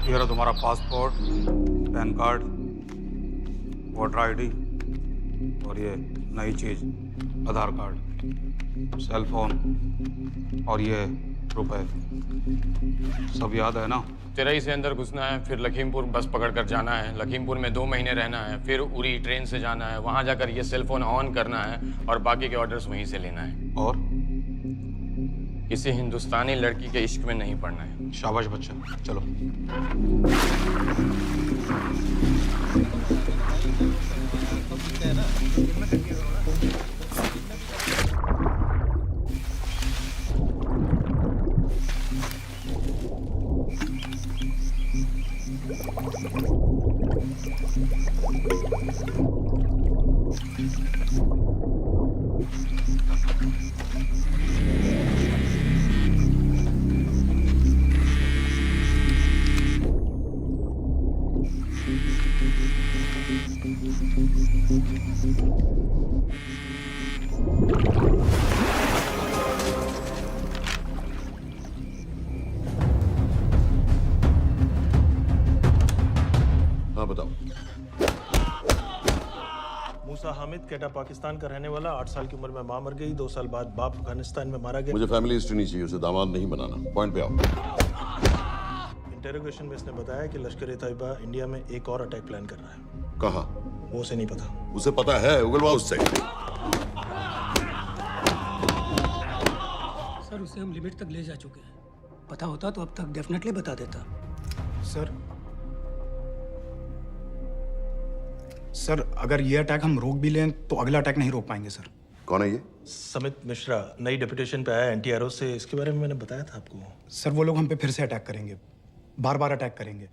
ये रहा तुम्हारा passport, pan card, voter ID और ये नई चीज आधार कार्ड, सेल फोन और ये रुपए। सब याद है ना? तिरई से अंदर घुसना है, फिर लखीमपुर बस पकड़कर जाना है, लखीमपुर में 2 महीने रहना है, फिर उरी ट्रेन से जाना है, वहां जाकर ये सेल फोन ऑन करना है और बाकी के ऑर्डर्स वहीं से लेना है। और किसी हिंदुस्तानी लड़की के इश्क में नहीं पड़ना है। शाबाश बच्चा, चलो। हाँ बताओ। मूसा हामिद केटा पाकिस्तान का रहने वाला, 8 साल की उम्र में मां मर गई, 2 साल बाद बाप अफगानिस्तान में मारा गया। मुझे फैमिली हिस्ट्री नहीं चाहिए, उसे दामाद नहीं बनाना। पॉइंट पे आओ। इंटेरोगेशन में इसने बताया कि लश्कर ए तैयबा इंडिया में एक और अटैक प्लान कर रहा है। कहाँ? वो उसे नहीं पता। उसे पता है, उगलवा उससे। सर उसे हम लिमिट तक ले जा चुके हैं। पता होता तो अब तक डेफिनेटली बता देता। सर अगर ये अटैक हम रोक भी लें तो अगला अटैक नहीं रोक पाएंगे सर। कौन है ये? समित मिश्रा नई डेपुटेशन पे आया एनटीआरओ से। इसके बारे में मैंने बताया था आपको। सर वो लोग हम पे फिर से अटैक करेंगे, बार बार अटैक करेंगे।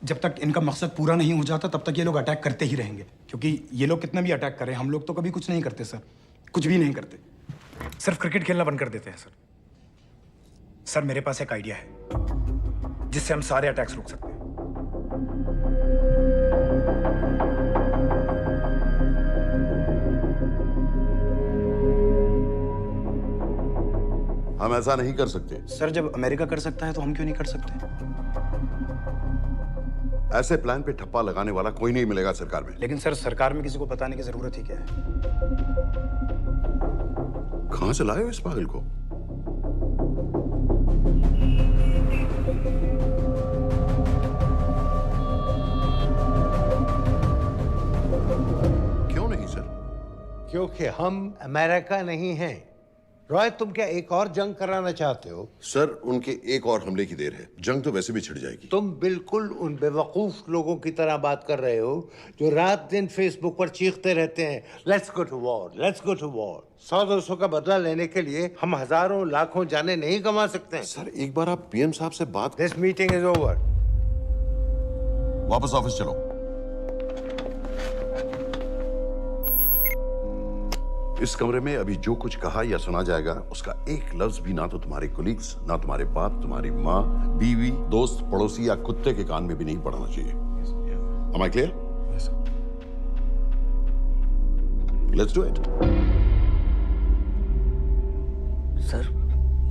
जब तक इनका मकसद पूरा नहीं हो जाता तब तक ये लोग अटैक करते ही रहेंगे, क्योंकि ये लोग कितना भी अटैक करें हम लोग तो कभी कुछ नहीं करते सर, कुछ भी नहीं करते। सिर्फ क्रिकेट खेलना बंद कर देते हैं सर। सर मेरे पास एक आइडिया है जिससे हम सारे अटैक्स रोक सकते हैं। हम ऐसा नहीं कर सकते। सर जब अमेरिका कर सकता है तो हम क्यों नहीं कर सकते? ऐसे प्लान पे ठप्पा लगाने वाला कोई नहीं मिलेगा सरकार में। लेकिन सर सरकार में किसी को बताने की जरूरत ही क्या है? कहां से लाए हो इस पागल को? क्यों नहीं सर? क्योंकि हम अमेरिका नहीं हैं। रॉय तुम क्या एक और जंग कराना चाहते हो? सर उनके एक और हमले की देर है, जंग तो वैसे भी छिड़ जाएगी। तुम बिल्कुल उन बेवकूफ लोगों की तरह बात कर रहे हो जो रात दिन फेसबुक पर चीखते रहते हैं let's go to war, let's go to war. 100-200 का बदला लेने के लिए हम हजारों लाखों जाने नहीं कमा सकते हैं। सर एक बार आप पीएम साहब से बात। This meeting is over. वापस ऑफिस चलो। इस कमरे में अभी जो कुछ कहा या सुना जाएगा उसका एक लफ्ज भी ना तो तुम्हारे कोलीग्स, ना तुम्हारे बाप, तुम्हारी माँ, बीवी, दोस्त, पड़ोसी या कुत्ते के कान में भी नहीं पड़ना चाहिए। Am I clear? Yes, sir. Let's do it. Sir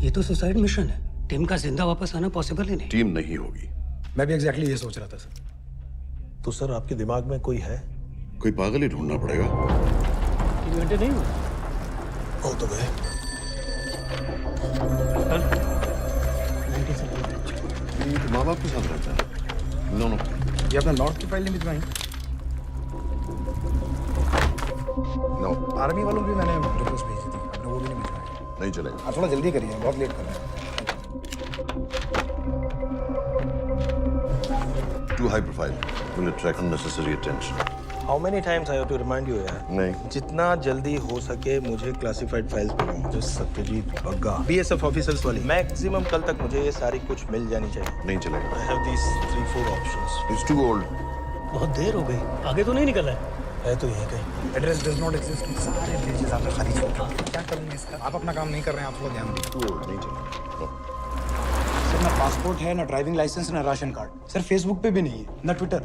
ये तो सुसाइड मिशन है। टीम का जिंदा वापस आना पॉसिबल ही नहीं। टीम नहीं होगी। मैं भी एग्जैक्टली ये सोच रहा था सर। तो सर आपके दिमाग में कोई है? कोई पागल ही ढूंढना पड़ेगा। 3 घंटे नहीं हुए। हो तो गए। माँ बाप के साथ रहता है। नो नो, ये अपना नॉर्थ की फाइल नहीं भिजवाई? नो आर्मी वालों की मैंने रिक्वेस्ट भेजी थी, आपने वो भी नहीं भिजवाई। नहीं चलेगा। आप थोड़ा जल्दी करिए, बहुत लेट कर रहे हैं। Too high profile. Will attract unnecessary attention. How many times I have to remind you यार? नहीं। जितना जल्दी हो सके मुझे क्लासिफाइड फाइल्स भेजो। जो सत्यजीत बग्गा बीएसएफ ऑफिसर्स वाली। मैक्सिमम कल तक मुझे ये सारी कुछ मिल जानी चाहिए। नहीं चलेगा। I have these 3-4 options. It's too old. बहुत देर हो गई, आगे तो नहीं निकला है। है तो यहीं कहीं। Address does not exist. सारे पेजेस आपने खाली छोड़ दिए। क्या करूंगा इसका? आप अपना काम नहीं कर रहे हैं, आप थोड़ा ध्यान दीजिए। Too old. नहीं चलेगा। No. सर ना पासपोर्ट है, ना ड्राइविंग लाइसेंस, ना राशन कार्ड। सर फेसबुक पे भी नहीं है, ना ट्विटर।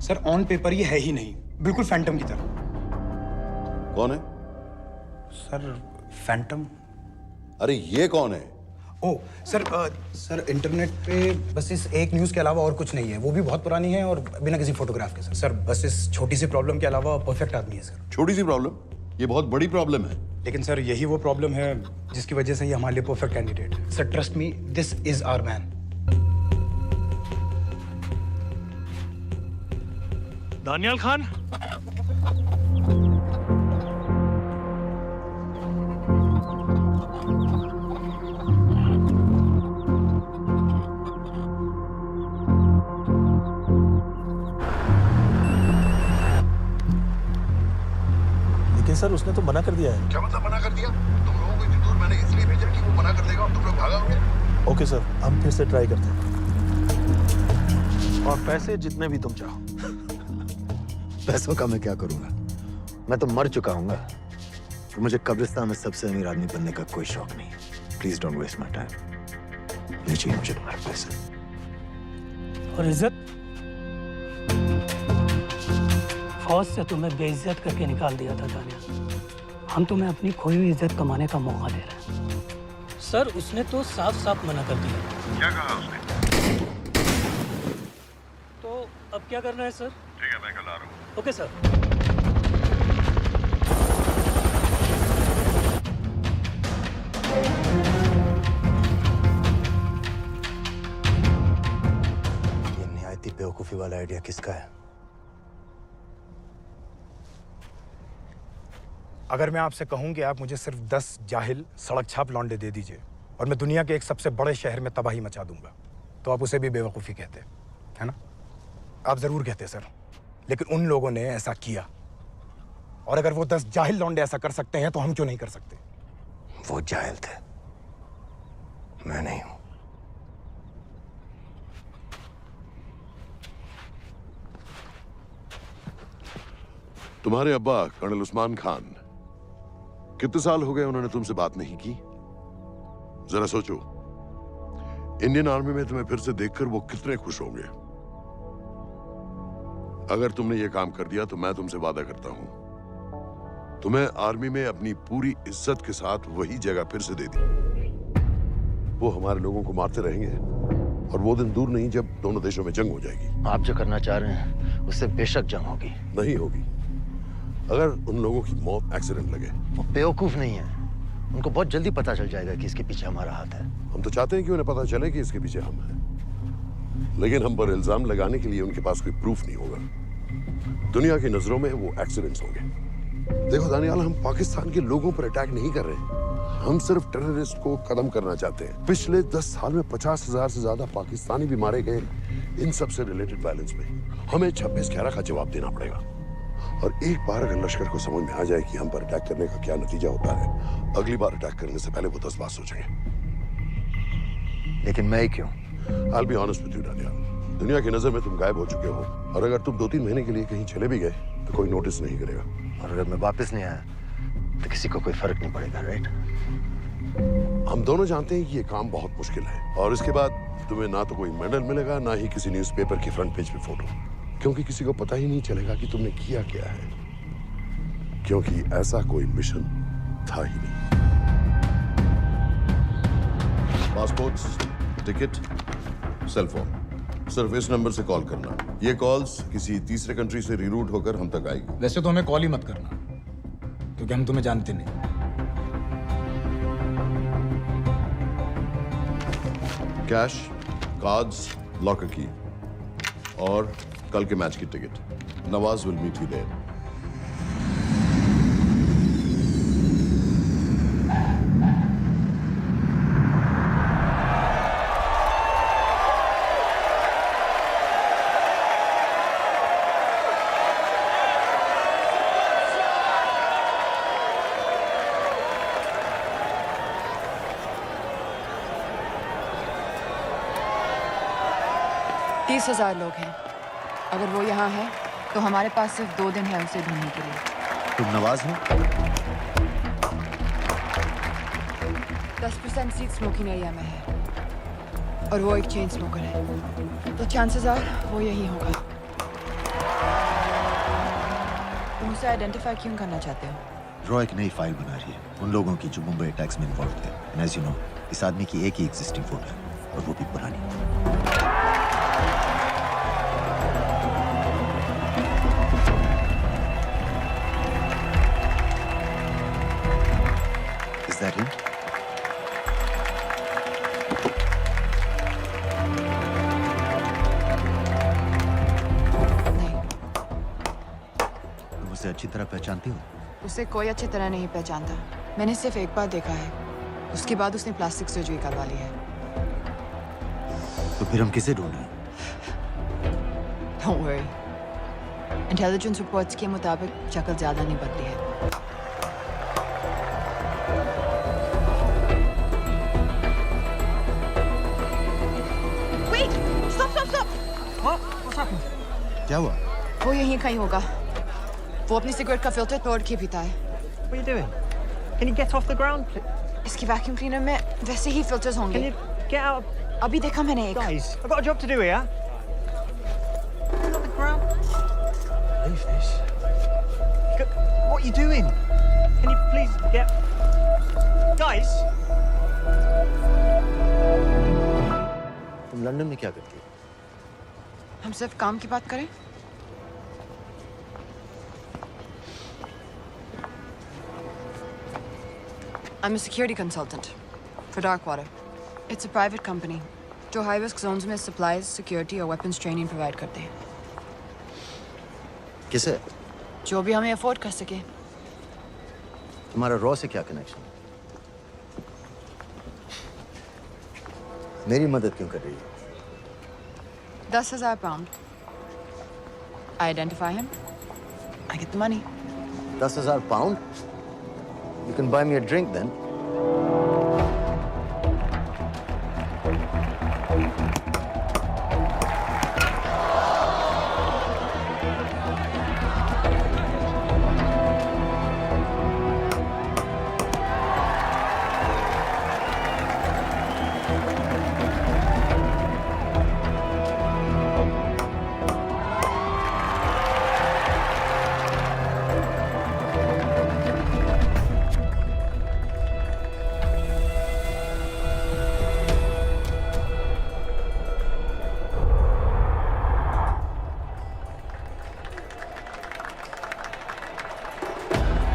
सर ऑन पेपर ये है ही नहीं, बिल्कुल फैंटम की तरह। कौन है? Sir Phantom? अरे ये कौन है? ओ सर इंटरनेट पे बस इस एक न्यूज़ के अलावा और कुछ नहीं है। वो भी बहुत पुरानी है और बिना किसी फोटोग्राफ के। सर बस इस छोटी सी प्रॉब्लम के अलावा परफेक्ट आदमी है सर। छोटी सी प्रॉब्लम, ये बहुत बड़ी प्रॉब्लम है। लेकिन सर यही वो प्रॉब्लम है जिसकी वजह से ये हमारे लिए परफेक्ट कैंडिडेट है। Sir trust me, this is our man. Daniyal Khan, लेकिन सर उसने तो मना कर दिया है। क्या मतलब मना कर दिया? तुम लोगों को इतनी दूर मैंने इसलिए भेजा कि वो मना कर देगा और तुम लोग भागोगे। ओके सर, हम फिर से ट्राई करते हैं। और पैसे जितने भी तुम चाहो। पैसों का मैं क्या करूंगा? मैं तो मर चुका हूँ। मुझे कब्रिस्तान में सबसे अमीर आदमी बनने का कोई शौक नहीं। Please don't waste my time. नहीं चाहिए मुझे तुम्हारे पैसे। और इज्जत? फौज से तुम्हें बेइज्जत करके निकाल दिया था दानिया। हम तुम्हें अपनी खोई हुई इज्जत कमाने का मौका दे रहे हैं। सर उसने तो साफ साफ मना कर दिया। क्या कहा उसने? तो अब क्या करना है सर? ठीक है, मैं कल आ रहा हूँ। Okay sir. ये निहायती बेवकूफी वाला आइडिया किसका है? अगर मैं आपसे कहूं कि आप मुझे सिर्फ 10 जाहिल सड़क छाप लौंडे दे दीजिए और मैं दुनिया के एक सबसे बड़े शहर में तबाही मचा दूंगा, तो आप उसे भी बेवकूफ़ी कहते, है ना? आप ज़रूर कहते सर, लेकिन उन लोगों ने ऐसा किया। और अगर वो 10 जाहिल लौंडे ऐसा कर सकते हैं तो हम क्यों नहीं कर सकते? वो जाहिल थे, मैं नहीं हूं। तुम्हारे अब्बा कर्नल उस्मान खान, कितने साल हो गए उन्होंने तुमसे बात नहीं की? जरा सोचो, इंडियन आर्मी में तुम्हें फिर से देखकर वो कितने खुश होंगे। अगर तुमने ये काम कर दिया तो मैं तुमसे वादा करता हूं, तुम्हें आर्मी में अपनी पूरी इज्जत के साथ वही जगह फिर से दे दी। वो हमारे लोगों को मारते रहेंगे और वो दिन दूर नहीं जब दोनों देशों में जंग हो जाएगी। आप जो करना चाह रहे हैं उससे बेशक जंग होगी। नहीं होगी अगर उन लोगों की मौत एक्सीडेंट लगे। वो बेवकूफ नहीं है, उनको बहुत जल्दी पता चल जाएगा कि इसके पीछे हमारा हाथ है। हम तो चाहते हैं कि उन्हें पता चले कि इसके पीछे हम हैं, लेकिन हम पर इल्जाम लगाने के लिए उनके पास कोई प्रूफ नहीं होगा। दुनिया की नजरों में वो एक्सीडेंट्स होंगे। देखो दानियाल, हम पाकिस्तान के लोगों पर अटैक नहीं कर रहे, हम सिर्फ टेररिस्ट को खत्म करना चाहते हैं। पिछले 10 साल में 50,000 से ज्यादा पाकिस्तानी भी मारे गए इन सब से रिलेटेड वायलेंस में। हमें 26/11 का जवाब देना पड़ेगा। और एक बार अगर लश्कर को समझ में आ जाए कि हम पर अटैक करने का क्या नतीजा होता है, अगली बार अटैक करने से पहले वो 10 बार सोचेंगे। लेकिन मैं ही क्यों? I'll be honest with you, Daniyal, दुनिया की नजर में तुम गायब हो चुके हो और अगर तुम 2-3 महीने के लिए कहीं चले भी गए तो कोई नोटिस नहीं करेगा। और अगर मैं वापस नहीं आया तो किसी को कोई फर्क नहीं पड़ेगा, राइट? हम दोनों जानते हैं कि ये काम बहुत मुश्किल है और इसके बाद तुम्हें ना तो कोई मेडल मिलेगा, ना ही किसी न्यूज़पेपर की फ्रंट पेज पे फोटो, क्योंकि किसी को पता ही नहीं चलेगा कि तुमने किया क्या है, क्योंकि ऐसा कोई मिशन था ही नहीं। पासपोर्ट्स, टिकट, सेल फोन, सिर्फ इस नंबर से कॉल करना। ये कॉल्स किसी तीसरे कंट्री से रीरूट होकर हम तक आएगी। वैसे तो हमें कॉल ही मत करना, क्योंकि हम तुम्हें जानते नहीं। कैश, कार्ड्स, लॉकर की और कल के मैच की टिकट। Nawaz will meet you there. तीस 30,000 लोग हैं। अगर वो यहाँ है तो हमारे पास सिर्फ 2 दिन है उसे ढूंढने के लिए। तुम नवाज हो? 10% सीट स्मोकिंग एरिया में है और वो एक चेन स्मोकर है, तो चांसेस आर वो यही होगा। तुम उसे आइडेंटिफाई क्यों करना चाहते हो? रॉ एक नई फाइल बना रही है उन लोगों की जो मुंबई अटैक्स में इन्वॉल्व थे। एंड एज यू नो, इस आदमी की एक ही एग्जिस्टिंग फोन है और वो भी पुरानी। Is that him? नहीं, तुम उसे अच्छी तरह पहचानती हो? उसे कोई अच्छी तरह नहीं पहचानता। मैंने सिर्फ एक बार देखा है, उसके बाद उसने प्लास्टिक सर्जरी करवा ली है। तो फिर हम किसे ढूंढें? Don't worry. इंटेलिजेंस रिपोर्ट्स के मुताबिक शक्ल ज्यादा नहीं बदली है। Wait! Stop! Stop! Stop! What's happened? क्या हुआ? वो यहीं कहीं होगा। वो अपनी सिगरेट का फिल्टर तोड़ के पीता है। What are you doing? Can you get off the ground, please? इसकी वैक्यूम क्लीनर में वैसे ही फिल्टर्स Can होंगे। you get out? अभी देखा मैंने एक। Guys, I've got a job to do here. Get off the ground. Leave this. What are you doing? Can you please get... Guys! तुम London में क्या करती हो? हम सिर्फ काम की बात करें? I'm a security consultant for Darkwater. It's a private company जो high risk zones में supplies, security और weapons training provide करते हैं। किसे? जो भी हमें अफोर्ड कर सके। तुम्हारा रॉ से क्या कनेक्शन? मेरी मदद क्यों कर रही हो? 10,000 pound. I identify him. I get the money. 10,000 pound? You can buy me a drink then.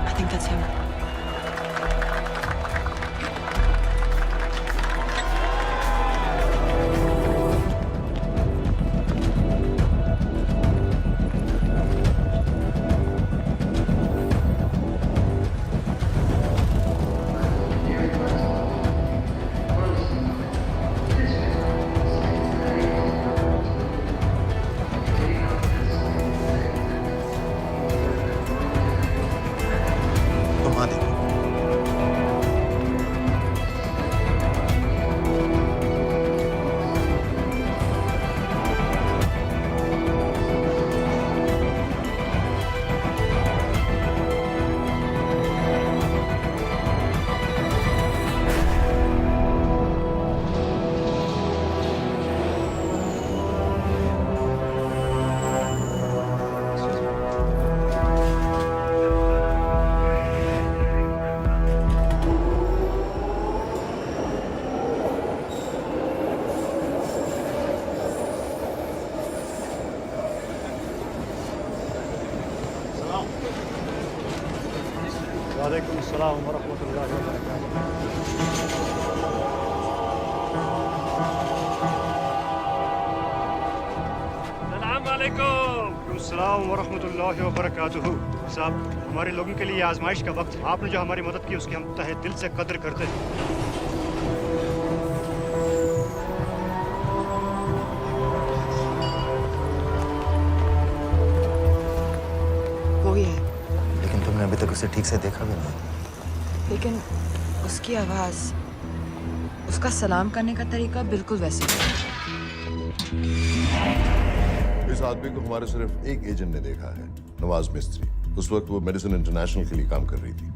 I think that's him. तुम आ देखो। वालेकुम अस्सलाम वरहमतुल्लाहि वबरकातुहू। अस्सलाम वालेकुम। अस्सलाम वरहमतुल्लाहि वबरकातुहू। साहब, हमारे लोगों के लिए आजमाइश का वक्त है। आपने जो हमारी मदद की उसकी हम तहे दिल से कदर करते हैं। वो ही है, लेकिन तुमने अभी तक उसे ठीक से देखा भी नहीं। लेकिन उसकी आवाज, उसका सलाम करने का तरीका बिल्कुल वैसे ही है। इस आदमी को हमारे सिर्फ एक एजेंट ने देखा है, नवाज मिस्त्री। उस वक्त वो मेडिसिन इंटरनेशनल के लिए काम कर रही थी।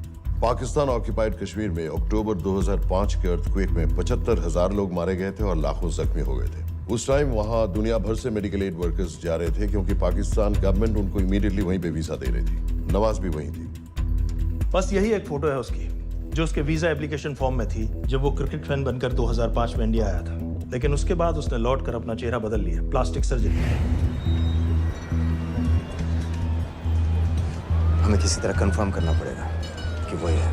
पाकिस्तान ऑक्यूपाइड कश्मीर में अक्टूबर 2005 के अर्थक्वेक में 75,000 लोग मारे गए थे और लाखों जख्मी हो गए थे। उस टाइम वहां दुनिया भर से मेडिकल एड वर्कर्स जा रहे थे क्योंकि पाकिस्तान गवर्नमेंट उनको इमीडिएटली वहीं पे वीजा दे रही थी। नवाज भी वहीं थी। बस यही एक फोटो है उसकी, जो उसके वीजा एप्लीकेशन फॉर्म में थी जब वो क्रिकेट फैन बनकर 2005 में इंडिया आया था। लेकिन उसके बाद उसने लौट कर अपना चेहरा बदल लिया, प्लास्टिक सर्जरी। हमें किसी तरह कंफर्म करना पड़ेगा कि वही है।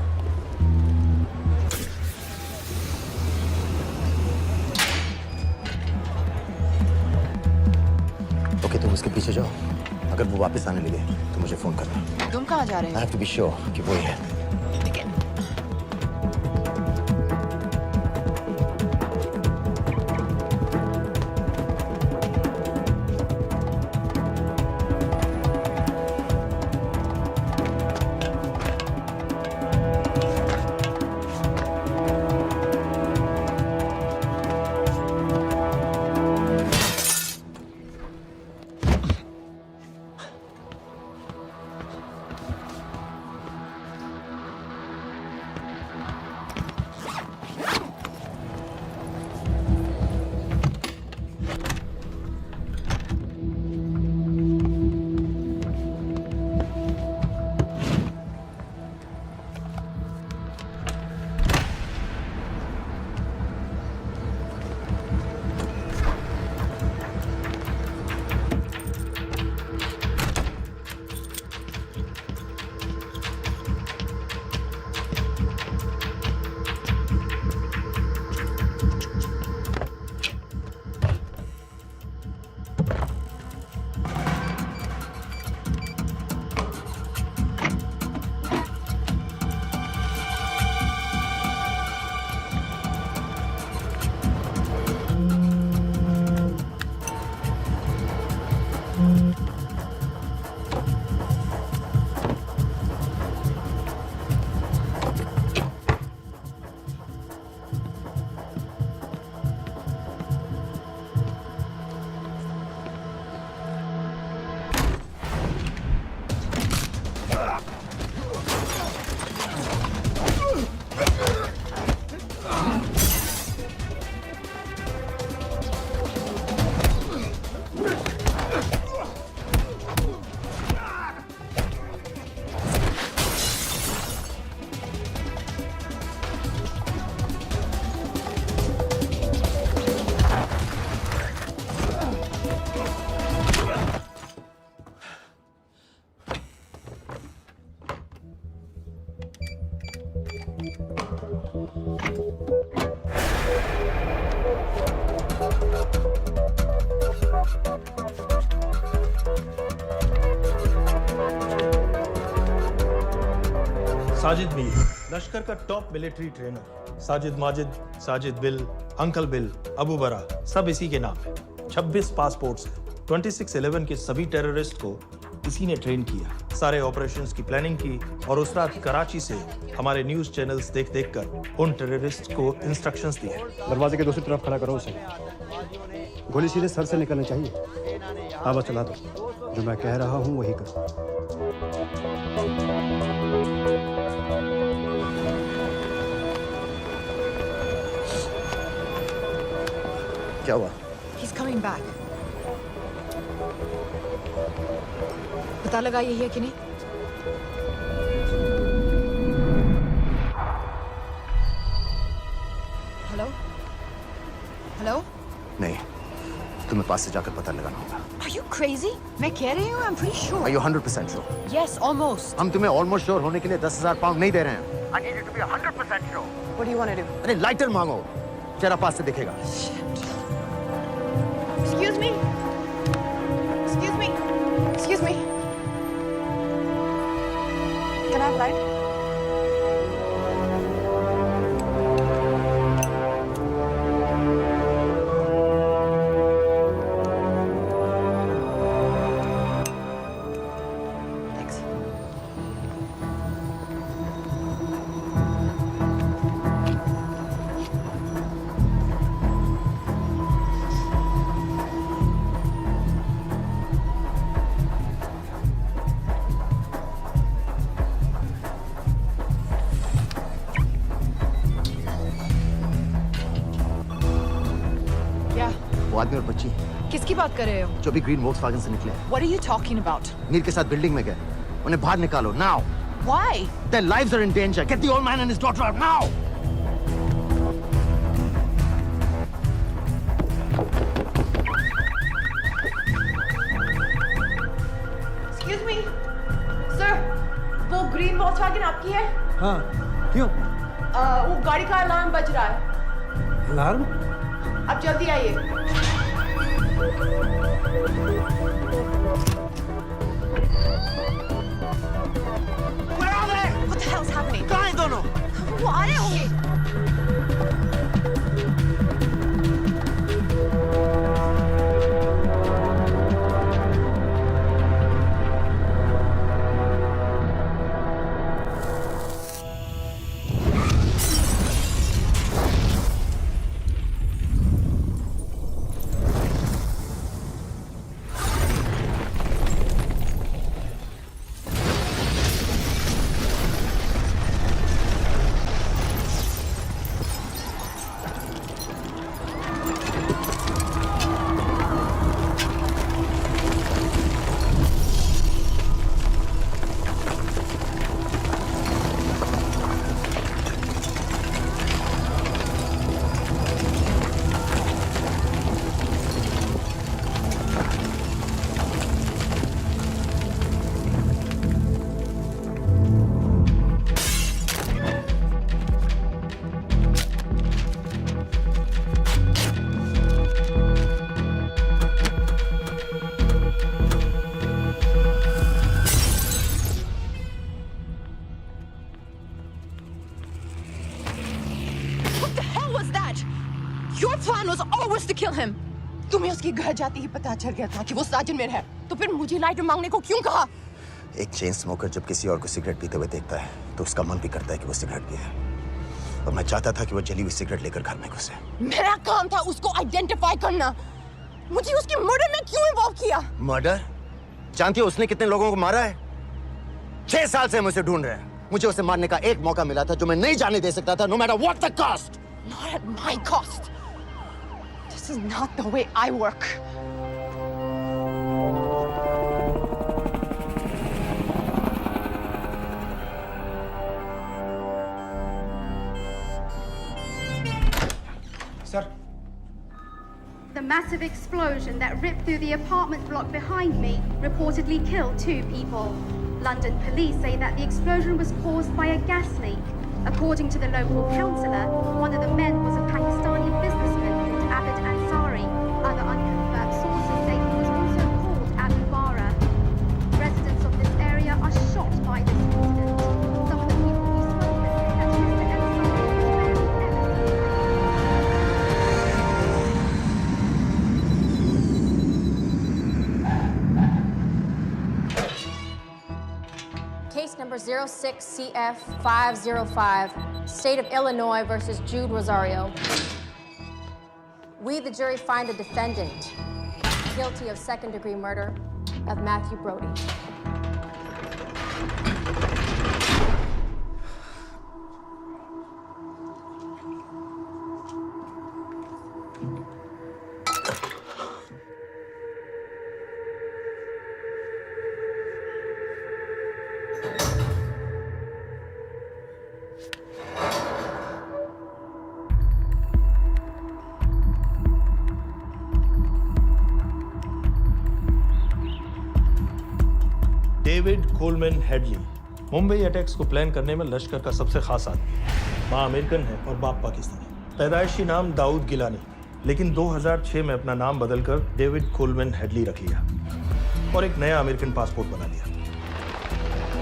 ओके, तुम उसके पीछे जाओ। अगर वो वापस आने लगे तो मुझे फोन करना। तुम कहाँ जा रहे I have to be sure कि वही है। साजिद मीर, लश्कर का top military trainer. Sajid Majid, Sajid bill, uncle bill, Abu बरा, सब इसी के नाम है। 26 पासपोर्ट्स हैं। 26/11 के सभी टेररिस्ट को इसी ने ट्रेन किया, सारे ऑपरेशंस की प्लानिंग की और उस रात कराची से हमारे न्यूज चैनल्स देख कर उन टेररिस्ट को इंस्ट्रक्शंस दिए। दरवाजे के दूसरी तरफ खड़ा करो उसे। गोली सीधे सर से निकलनी चाहिए। आवाज चला दो, जो मैं कह रहा हूँ वही कर। क्या हुआ? He's coming back. पता लगा यही है कि नहीं? हेलो? हेलो? नहीं, तुम्हें पास से जाकर पता लगाना होगा। Are you crazy? मैं कह रही हूँ, I'm pretty sure. Are you 100% sure? Yes, almost. हम तुम्हें ऑलमोस्ट श्योर होने के लिए 10,000 पाउंड नहीं दे रहे हैं। I need you to be 100% sure. What do you want to do? अरे लाइटर मांगो, चेहरा पास से दिखेगा। Excuse me? Excuse me? Excuse me? Can I have light? Thanks. वो आदमी और बच्ची किसकी बात कर रहे हो? जो भी ग्रीन वोक्सवैगन से निकले। What are you talking about? नीर के साथ बिल्डिंग में गए, उन्हें बाहर निकालो now. Why? Their lives are in danger. Get the old man and his daughter out now! Excuse me, sir. वो ग्रीन वॉल्क्सवैगन आपकी है? हाँ, क्यों? वो गाड़ी का अलार्म बज रहा है। अलार्म? आप जल्दी आइए। Where are they? What the hell's happening? कहाँ हैं दोनों? वो आ रहे होंगे। Your plan was always to kill him. तुम्हें उसके घर जाते ही पता चल गया था कि वो साजन में है, तो फिर मुझे लाइटर मांगने को क्यों कहा? एक चेन स्मोकर जब किसी और को सिगरेट पीते हुए देखता है तो उसका मन भी करता है कि वो सिगरेट पिए। और मैं चाहता था कि वो जली हुई सिगरेट लेकर घर में घुसे। मेरा काम था उसको आइडेंटिफाई करना। मुझे उसके मर्डर में क्यों इन्वॉल्व किया? मर्डर? जानती हो उसने कितने लोगों को मारा है? 6 साल से हम उसे ढूंढ रहे हैं। मुझे उसे मारने का एक मौका मिला था जो मैं नहीं जाने दे सकता था, no matter what the cost. Not at my cost. This is not the way I work. Sir. The massive explosion that ripped through the apartment block behind me reportedly killed 2 people. London police say that the explosion was caused by a gas leak. According to the local councillor, one of the men was a Pakistani businessman called Abid Ansari. Other unconfirmed sources say he was also called Abu Bara. Residents of this area are shocked by this incident. Some of the people who spoke with say that Mr. Ansari was rarely ever Case number 06CF505, State of Illinois versus Jude Rosario. We, the jury, find the defendant guilty of second-degree murder of Matthew Brody. David Coleman Headley Mumbai attacks को plan करने में लश्कर का सबसे खास आदमी। माँ American है और बाप पाकिस्तानी। पैदाइशी नाम दाऊद गिलानी, लेकिन 2006 में अपना नाम बदलकर डेविड कोलमैन हेडली रख लिया और एक नया अमेरिकन पासपोर्ट बना लिया।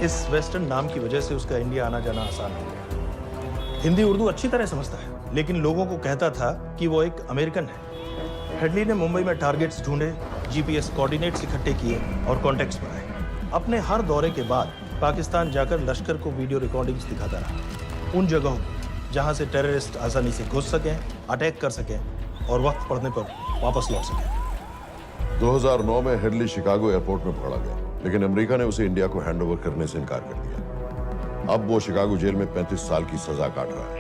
इस वेस्टर्न नाम की वजह से उसका इंडिया आना जाना आसान हो गया। हिंदी उर्दू अच्छी तरह समझता है, लेकिन लोगों को कहता था कि वो एक अमेरिकन है। हेडली ने मुंबई में टारगेट्स ढूंढे, जीपीएस कोऑर्डिनेट्स इकट्ठे किए और कॉन्टैक्ट्स बनाए। अपने हर दौरे के बाद पाकिस्तान जाकर लश्कर को वीडियो रिकॉर्डिंग्स दिखाता रहा, उन जगहों को जहां से टेररिस्ट आसानी से घुस सकें, अटैक कर सकें और वक्त पड़ने पर वापस लौट सकें। 2009 में हेडली शिकागो एयरपोर्ट में पकड़ा गया, लेकिन अमेरिका ने उसे इंडिया को हैंडओवर करने से इनकार कर दिया। अब वो शिकागो जेल में 35 साल की सजा काट रहा है।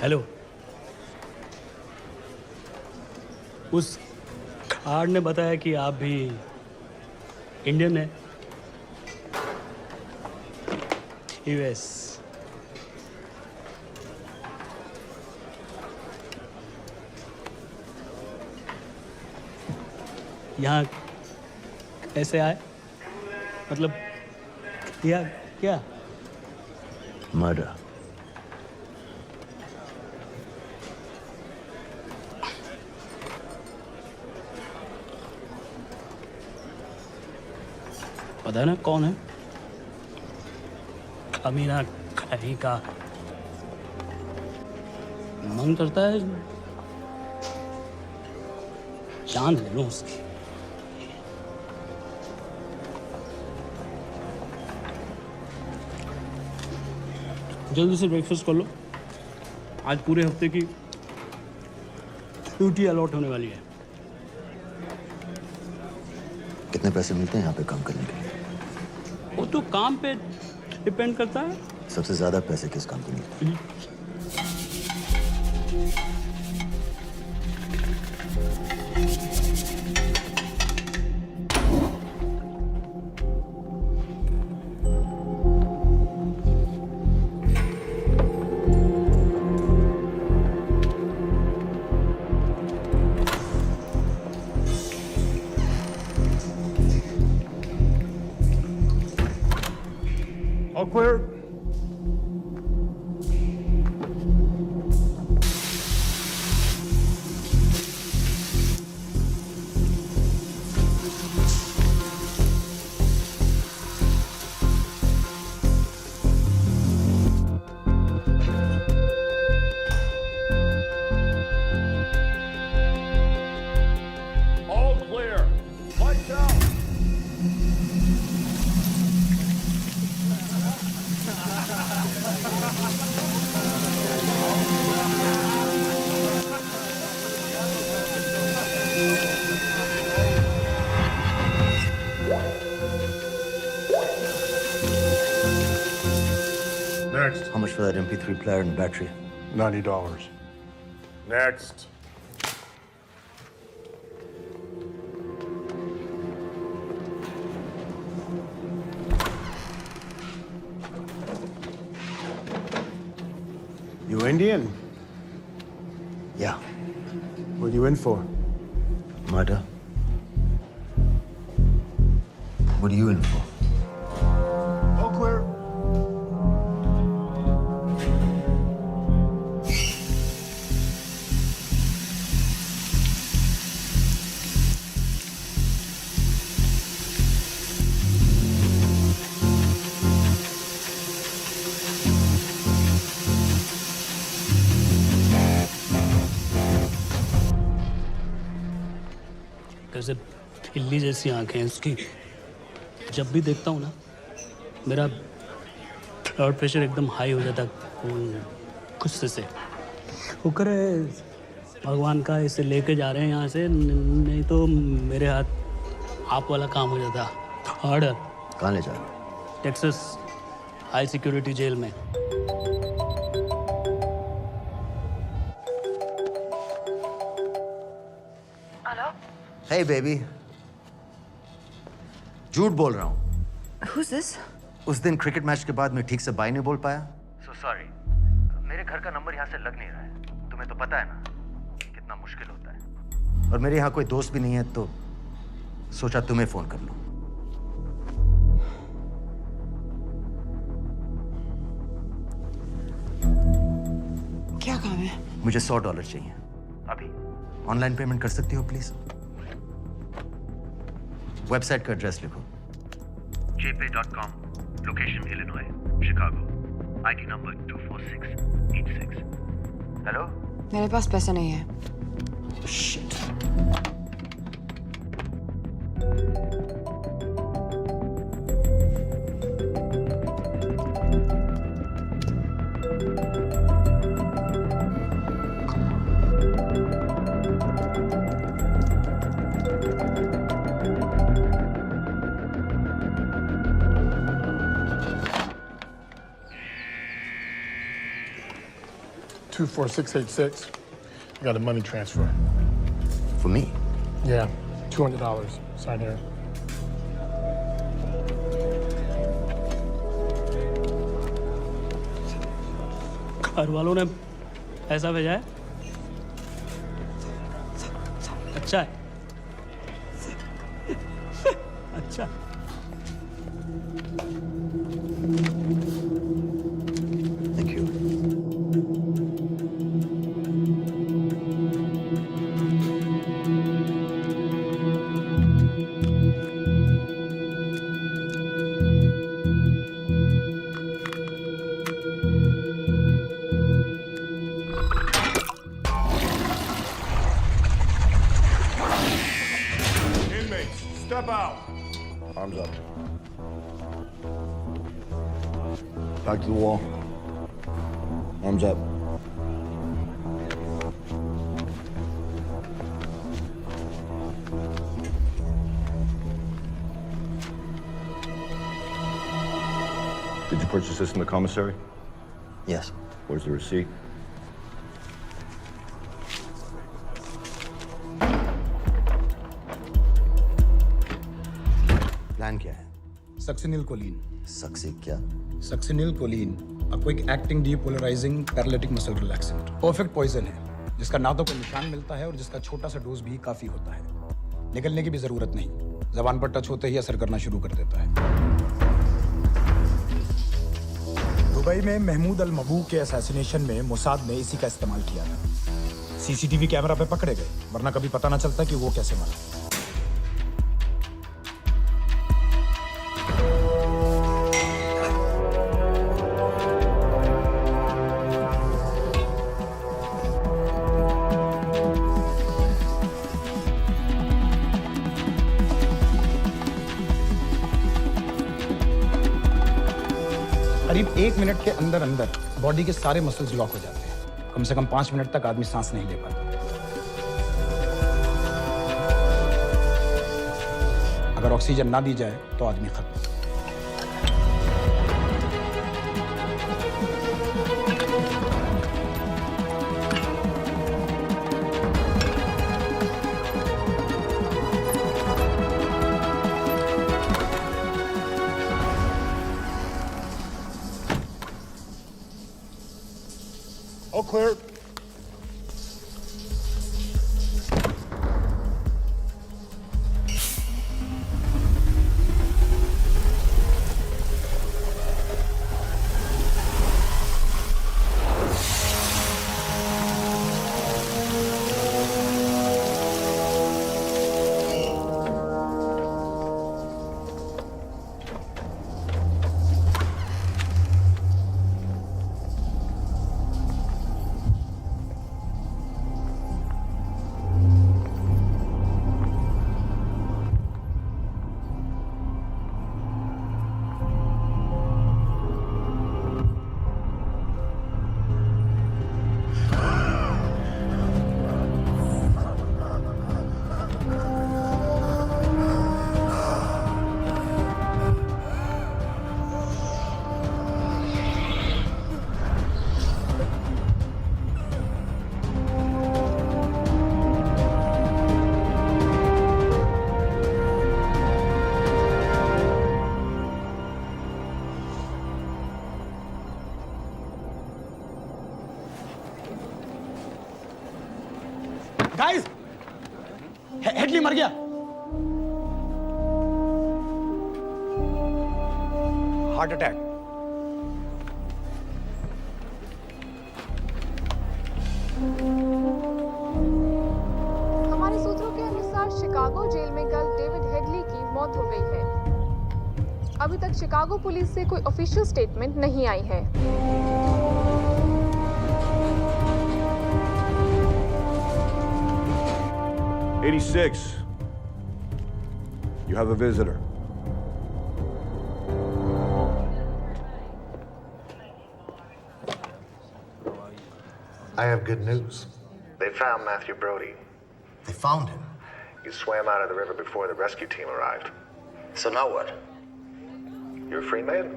हेलो। उस कार्ड ने बताया कि आप भी इंडियन है। यूएस। यहाँ कैसे आए? मतलब क्या क्या? मर्डर। पता ना कौन है? कमीना कहीं का। मन करता है जान ले लूं उसकी। जल्दी से ब्रेकफास्ट कर लो। आज पूरे हफ्ते की ड्यूटी अलॉट होने वाली है। कितने पैसे मिलते हैं यहाँ पे काम करने के लिए? वो तो काम पे डिपेंड करता है। सबसे ज्यादा पैसे किस काम को मिलते हैं? All clear. All clear. Lights out. Next. How much for that MP3 player and battery? $90. Next. You Indian? Yeah. What are you in for? Murder. What are you in for? All clear. कैसे बिल्ली जैसी आंखें हैं उसकी। जब भी देखता हूँ ना मेरा ब्लड प्रेशर एकदम हाई हो जाता गुस्से से। शुक्र है भगवान का इसे लेके जा रहे हैं यहाँ से, नहीं तो मेरे हाथ आप वाला काम हो जाता। ऑर्डर। कहाँ ले जा रहे हो? टेक्सास हाई सिक्योरिटी जेल में। Hey baby. झूठ बोल रहा हूँ। Who's this? उस दिन क्रिकेट मैच के बाद मैं ठीक से बाय नहीं बोल पाया। So sorry. मेरे घर का नंबर यहाँ से लग नहीं रहा है। तुम्हें तो पता है ना कितना मुश्किल होता है। और मेरे यहाँ कोई दोस्त भी नहीं है तो सोचा तुम्हें फोन कर लूं। क्या काम है? मुझे $100 चाहिए अभी। ऑनलाइन पेमेंट कर सकती हो प्लीज? वेबसाइट का एड्रेस लिखो। jpay.com, location Illinois, Chicago, ID number 24686. Hello? मेरे पास पैसे नहीं है। Shit. 24686. I got a money transfer. For me? Yeah, $200. Sign here. घर वालों ने पैसा भेजा है? अच्छा है। अच्छा। Thank you. Inmates, step out. Arms up. Back to the wall. Arms up. Did you purchase this in the commissary? Yes. Where's the receipt? Plan क्या है? Succinyl choline. सक्सी क्या? Succinyl choline, a quick acting depolarizing paralytic muscle relaxant. Perfect poison है, जिसका ना तो कोई निशान मिलता है और जिसका छोटा सा डोज भी काफी होता है। निकलने की भी जरूरत नहीं, जबान पर टच होते ही असर करना शुरू कर देता है। दुबई में महमूद अल मबू के असैसिनेशन में मोसाद ने इसी का इस्तेमाल किया था। सीसीटीवी कैमरा पे पकड़े गए, वरना कभी पता ना चलता कि वो कैसे मरा। करीब 1 मिनट के अंदर अंदर बॉडी के सारे मसल्स लॉक हो जाते हैं। कम से कम 5 मिनट तक आदमी सांस नहीं ले पाता। अगर ऑक्सीजन ना दी जाए तो आदमी खत्म। All clear. गाइस, हेडली मर गया। Heart attack. हमारे सूत्रों के अनुसार शिकागो जेल में कल डेविड हेडली की मौत हो गई है। अभी तक शिकागो पुलिस से कोई ऑफिशियल स्टेटमेंट नहीं आई है। 86. You have a visitor. I have good news. They found Matthew Brody. They found him? He swam out of the river before the rescue team arrived. So now what? You're a free man?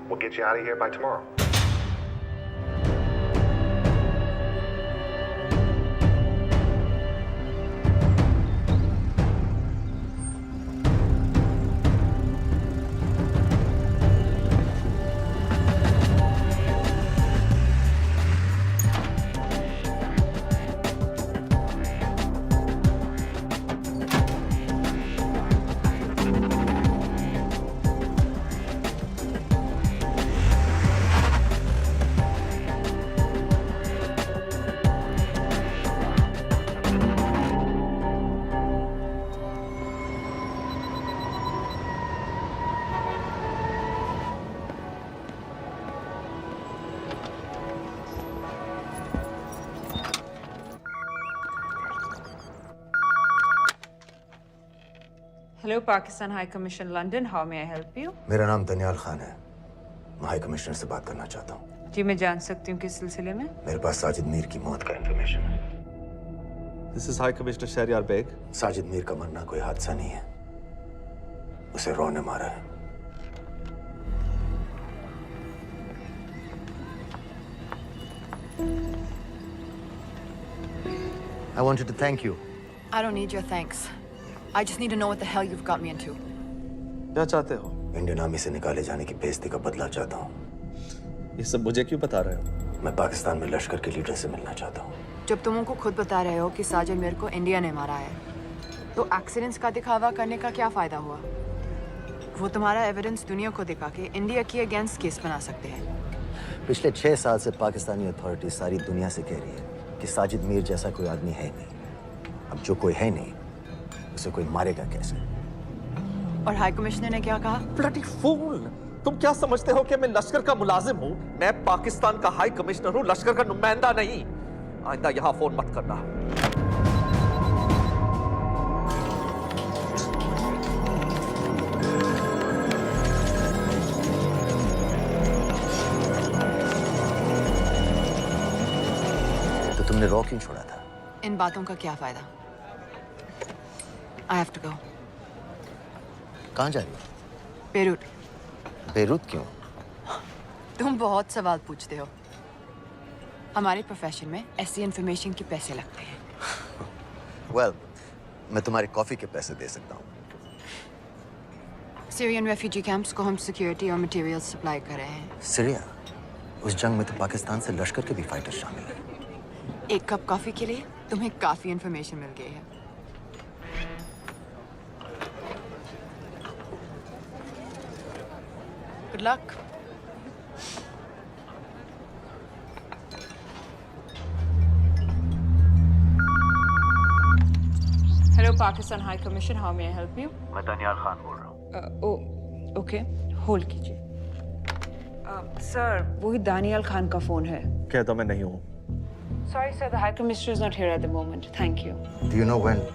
We'll get you out of here by tomorrow. Hello, Pakistan High Commission, London. How may I help you? मेरा नाम दनियाल खान है। मैं high commissioner से बात करना चाहता हूँ। जी मैं जान सकती हूँ किस सिलसिले में? मेरे पास साजिद मीर की मौत का इंफॉर्मेशन है। This is High Commissioner Shahryar Beg. Sajid Mir का मरना कोई हादसा नहीं है, उसे रॉ ने मारा है। I wanted to thank you. I don't need your thanks. I just need to know what the hell you've got me into. क्या चाहते हो? इंडियन आर्मी से निकाले जाने की बेइज्जती का बदला चाहता हूँ। ये सब मुझे क्यों बता रहे हो? मैं पाकिस्तान में लश्कर के लीडर से मिलना चाहता हूँ। जब तुम उनको खुद बता रहे हो कि साजिद मीर को इंडिया ने मारा है, तो एक्सीडेंट्स का दिखावा करने का क्या फायदा हुआ? वो तुम्हारा एविडेंस दुनिया को दिखा के इंडिया की अगेंस्ट केस बना सकते हैं। पिछले 6 साल से पाकिस्तानी अथॉरिटी सारी दुनिया से कह रही है कि साजिद मीर जैसा कोई आदमी है नहीं। अब जो कोई है नहीं, उसे कोई मारेगा कैसे? और हाई कमिश्नर ने क्या कहा? Bloody fool! तुम क्या समझते हो कि मैं लश्कर का मुलाजिम हूँ? मैं पाकिस्तान का हाई कमिश्नर हूँ, लश्कर का नुमाइंदा नहीं। आइंदा यहाँ फोन मत करना। तो तुमने रॉ क्यों छोड़ा था? इन बातों का क्या फायदा? I have to go. कहाँ जा रही हो? बेरूट। बेरूत क्यों? तुम बहुत सवाल पूछते हो। हमारे प्रोफेशन में ऐसी इन्फॉर्मेशन के पैसे लगते हैं। Well, मैं तुम्हारी कॉफी के पैसे दे सकता हूँ। सीरियन रेफ्यूजी कैंप्स को हम सिक्योरिटी और मटेरियल्स सप्लाई कर रहे हैं। सीरिया? उस जंग में तो पाकिस्तान से लश्कर के भी फाइटर शामिल हैं। एक कप कॉफी के लिए तुम्हें काफी इन्फॉर्मेशन मिल गई है। Good luck. Hello, Pakistan High Commission. How may I help you? मैं दनियाल खान बोल रहा हूँ। ओके, होल्ड कीजिए। सर, वही दानियाल खान का फोन है। कहता मैं नहीं हूँ। Sorry, sir. The High Commissioner is not here at the moment. Thank you. Do you know when?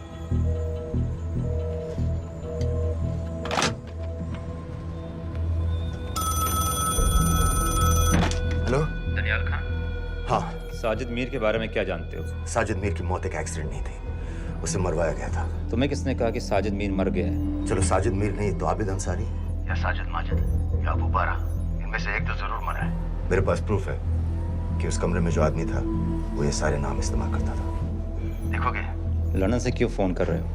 Hello? Daniyal Khan? हाँ। साजिद मीर के बारे में क्या जानते हो? साजिद मीर की मौत एक एक्सीडेंट नहीं थी, उसे मरवाया गया था। तुम्हें किसने कहा कि साजिद मीर मर गया है? चलो साजिद मीर नहीं तो आबिद अंसारी या साजिद माजिद या अबू बारा, इनमें से एक तो जरूर मरा है। मेरे पास प्रूफ है कि उस कमरे में जो आदमी था वो ये सारे नाम इस्तेमाल करता था। देखोगे? लंदन से क्यों फोन कर रहे हो?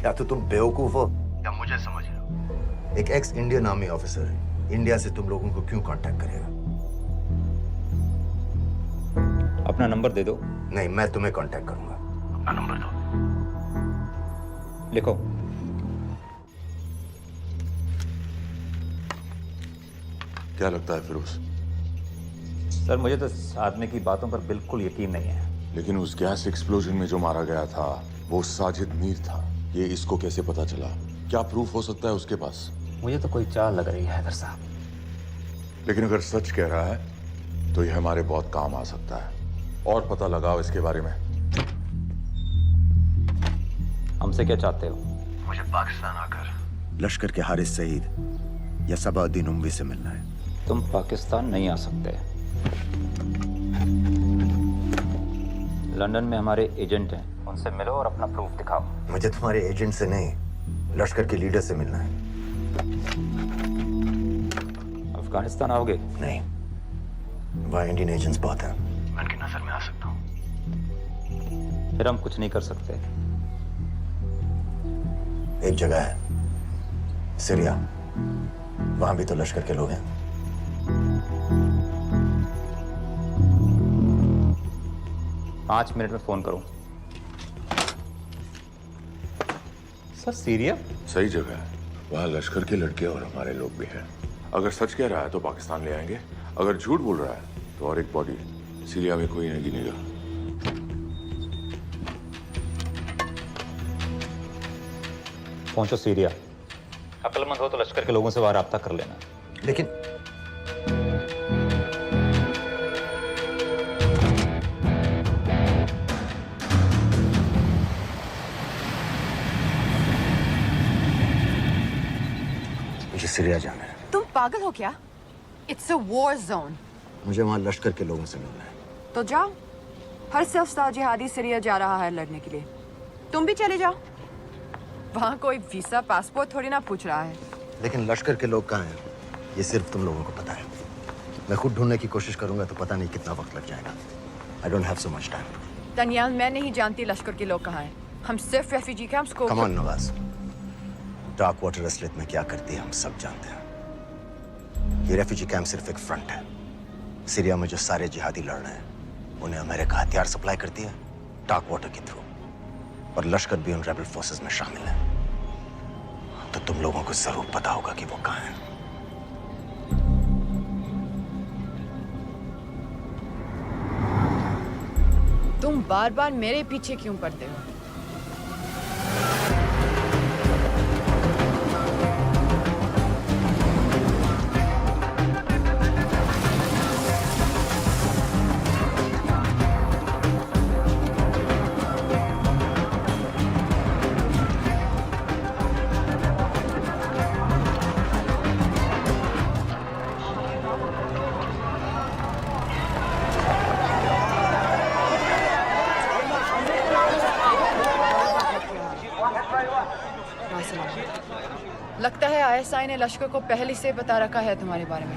या तो तुम बेवकूफ हो या मुझे समझ रहे हो। एक x Indian army officer India से तुम लोगों को क्यों कांटेक्ट करेगा? अपना नंबर दे दो। नहीं, मैं तुम्हें कांटेक्ट करूंगा। अपना नंबर दो। लिखो। क्या लगता है फिरोज? सर, मुझे तो इस आदमी की बातों पर बिल्कुल यकीन नहीं है। लेकिन उस गैस एक्सप्लोजन में जो मारा गया था वो साजिद मीर था। ये इसको कैसे पता चला? क्या प्रूफ हो सकता है उसके पास? मुझे तो कोई चाल लग रही है हैदर साहब। लेकिन अगर सच कह रहा है तो ये हमारे बहुत काम आ सकता है। और पता लगाओ इसके बारे में। हमसे क्या चाहते हो? मुझे पाकिस्तान आकर लश्कर के हारिस सईद या सबाउद्दीन उमवी से मिलना है। तुम पाकिस्तान नहीं आ सकते। लंदन में हमारे एजेंट हैं, उनसे मिलो और अपना प्रूफ दिखाओ। मुझे तुम्हारे एजेंट से नहीं, लश्कर के लीडर से मिलना है। अफगानिस्तान आओगे? नहीं, वहाँ इंडियन एजेंट्स बहुत हैं। मैं उनकी नजर में आ सकता हूँ। फिर हम कुछ नहीं कर सकते। एक जगह है, सीरिया, वहां भी तो लश्कर के लोग हैं। पाँच मिनट में फोन करूं। सर, सीरिया सही जगह है। वहाँ लश्कर के लड़के और हमारे लोग भी हैं। अगर सच कह रहा है तो पाकिस्तान ले आएंगे, अगर झूठ बोल रहा है तो और एक बॉडी सीरिया में कोई नहीं गिनेगा। पहुंचो सीरिया। अक्लमंद हो तो लश्कर के लोगों से वहां राब्ता कर लेना। लेकिन मुझे सीरिया जाना है। तुम पागल हो क्या? It's a war zone. मुझे वहाँ लश्कर के लोगों से मिलना है। तो जाओ। हर सिर्फ जिहादी सीरिया जा रहा है लड़ने के लिए। तुम भी चले जाओ। वहाँ कोई वीसा पासपोर्ट थोड़ी ना पूछ रहा है। लेकिन लश्कर के लोग कहाँ हैं? ये सिर्फ तुम लोगों को पता है। मैं खुद ढूंढने की कोशिश करूंगा तो पता नहीं कितना वक्त लग जाएगा। I don't have so much time. Daniyal, मैं नहीं जानती लश्कर के लोग कहाँ हैं। हम सिर्फ रेफ्यूजी कैंप्स को। Come on, Nawaz. Dark water असलियत में क्या करती है हम सब जानते हैं। ये रेफ्यूजी कैंप सिर्फ एक फ्रंट है। सीरिया में जो सारे जिहादी लड़ रहे हैं उन्हें अमेरिका हथियार सप्लाई करती है डार्क वाटर के थ्रू, और लश्कर भी उन रेबल फोर्सेस में शामिल है। तो तुम लोगों को जरूर पता होगा कि वो कहाँ है। तुम बार बार मेरे पीछे क्यों पड़ते हो? लगता है आईएसआई ने लश्कर को पहले से बता रखा है तुम्हारे बारे में।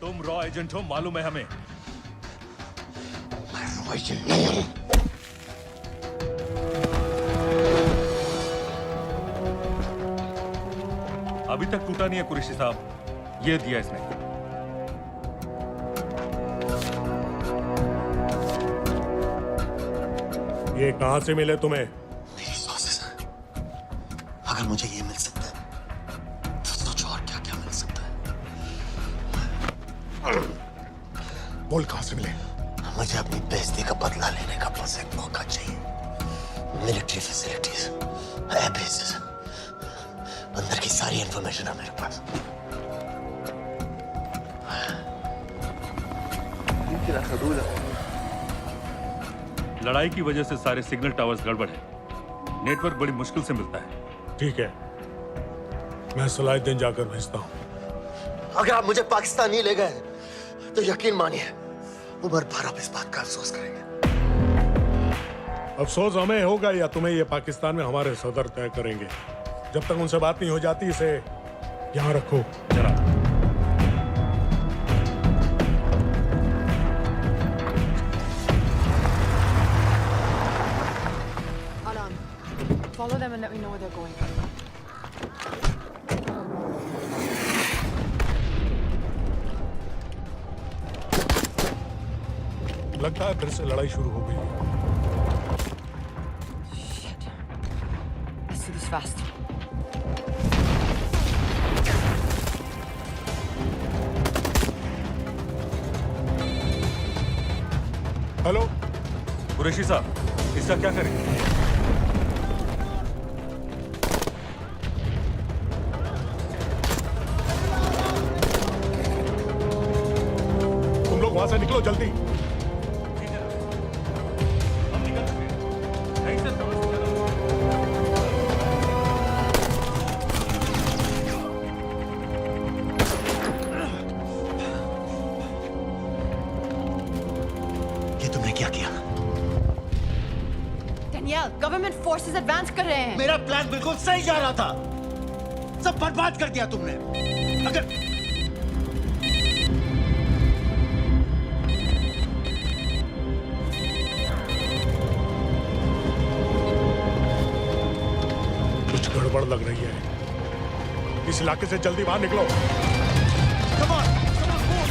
तुम रॉ एजेंट हो, मालूम है हमें। मैं रॉ एजेंट नहीं हूं। अभी तक टूटा नहीं है कुरैशी साहब। ये दिया इसने। ये कहां से मिले तुम्हें? मेरी सॉसेस हैं। अगर मुझे ये मिल सकता है तो सोचो और क्या क्या मिल सकता है। बोल कहां से मिले? मुझे अपनी बेइज्जती का बदला लेने का बस एक मौका चाहिए। मिलिट्री फैसिलिटीज, एयर बेसेस, अंदर की सारी इंफॉर्मेशन है मेरे पास। लड़ाई की वजह से सारे सिग्नल टावर्स गड़बड़ है। नेटवर्क बड़ी मुश्किल से मिलता है। ठीक है, मैं सलाहुद्दीन जाकर भेजता हूं। अगर आप मुझे पाकिस्तान नहीं ले गए तो यकीन मानिए उमर भर आप इस बात का अफसोस करेंगे। अफसोस हमें होगा या तुम्हें ये पाकिस्तान में हमारे सदर तय करेंगे। जब तक उनसे बात नहीं हो जाती इसे यहाँ रखो। जरा Follow them and let me know where they're going. लगता है फिर से लड़ाई शुरू हो गई। Shit. Let's do this fast. Hello Qureshi साहब, इसका क्या करें? वहां से निकलो जल्दी। किया? डेनियल, गवर्नमेंट फोर्सेस एडवांस कर रहे हैं। मेरा प्लान बिल्कुल सही जा रहा था, सब बर्बाद कर दिया तुमने। अगर कुछ गड़बड़ लग रही है, इस इलाके से जल्दी बाहर निकलो। Come on, move.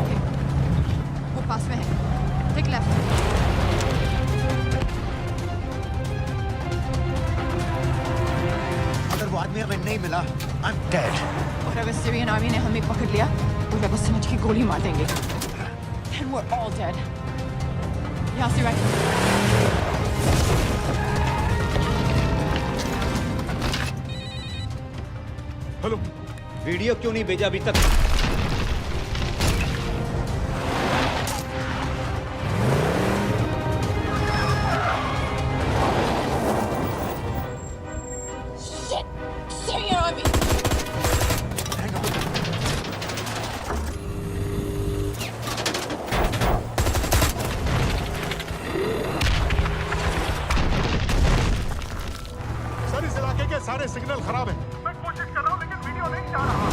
ओके, वो पास में है। Take left. अगर वो आदमी हमें नहीं मिला, I'm dead. और अगर सीरियन आर्मी ने हमें पकड़ लिया तो वे बस समझ के गोली मार देंगे। Then we're all dead. यहाँ से राइट। हेलो, वीडियो क्यों नहीं भेजा अभी तक? Syrian army. सर इस इलाके के सारे सिग्नल खराब हैं। मैं कोशिश कर रहा हूं लेकिन वीडियो नहीं जा रहा।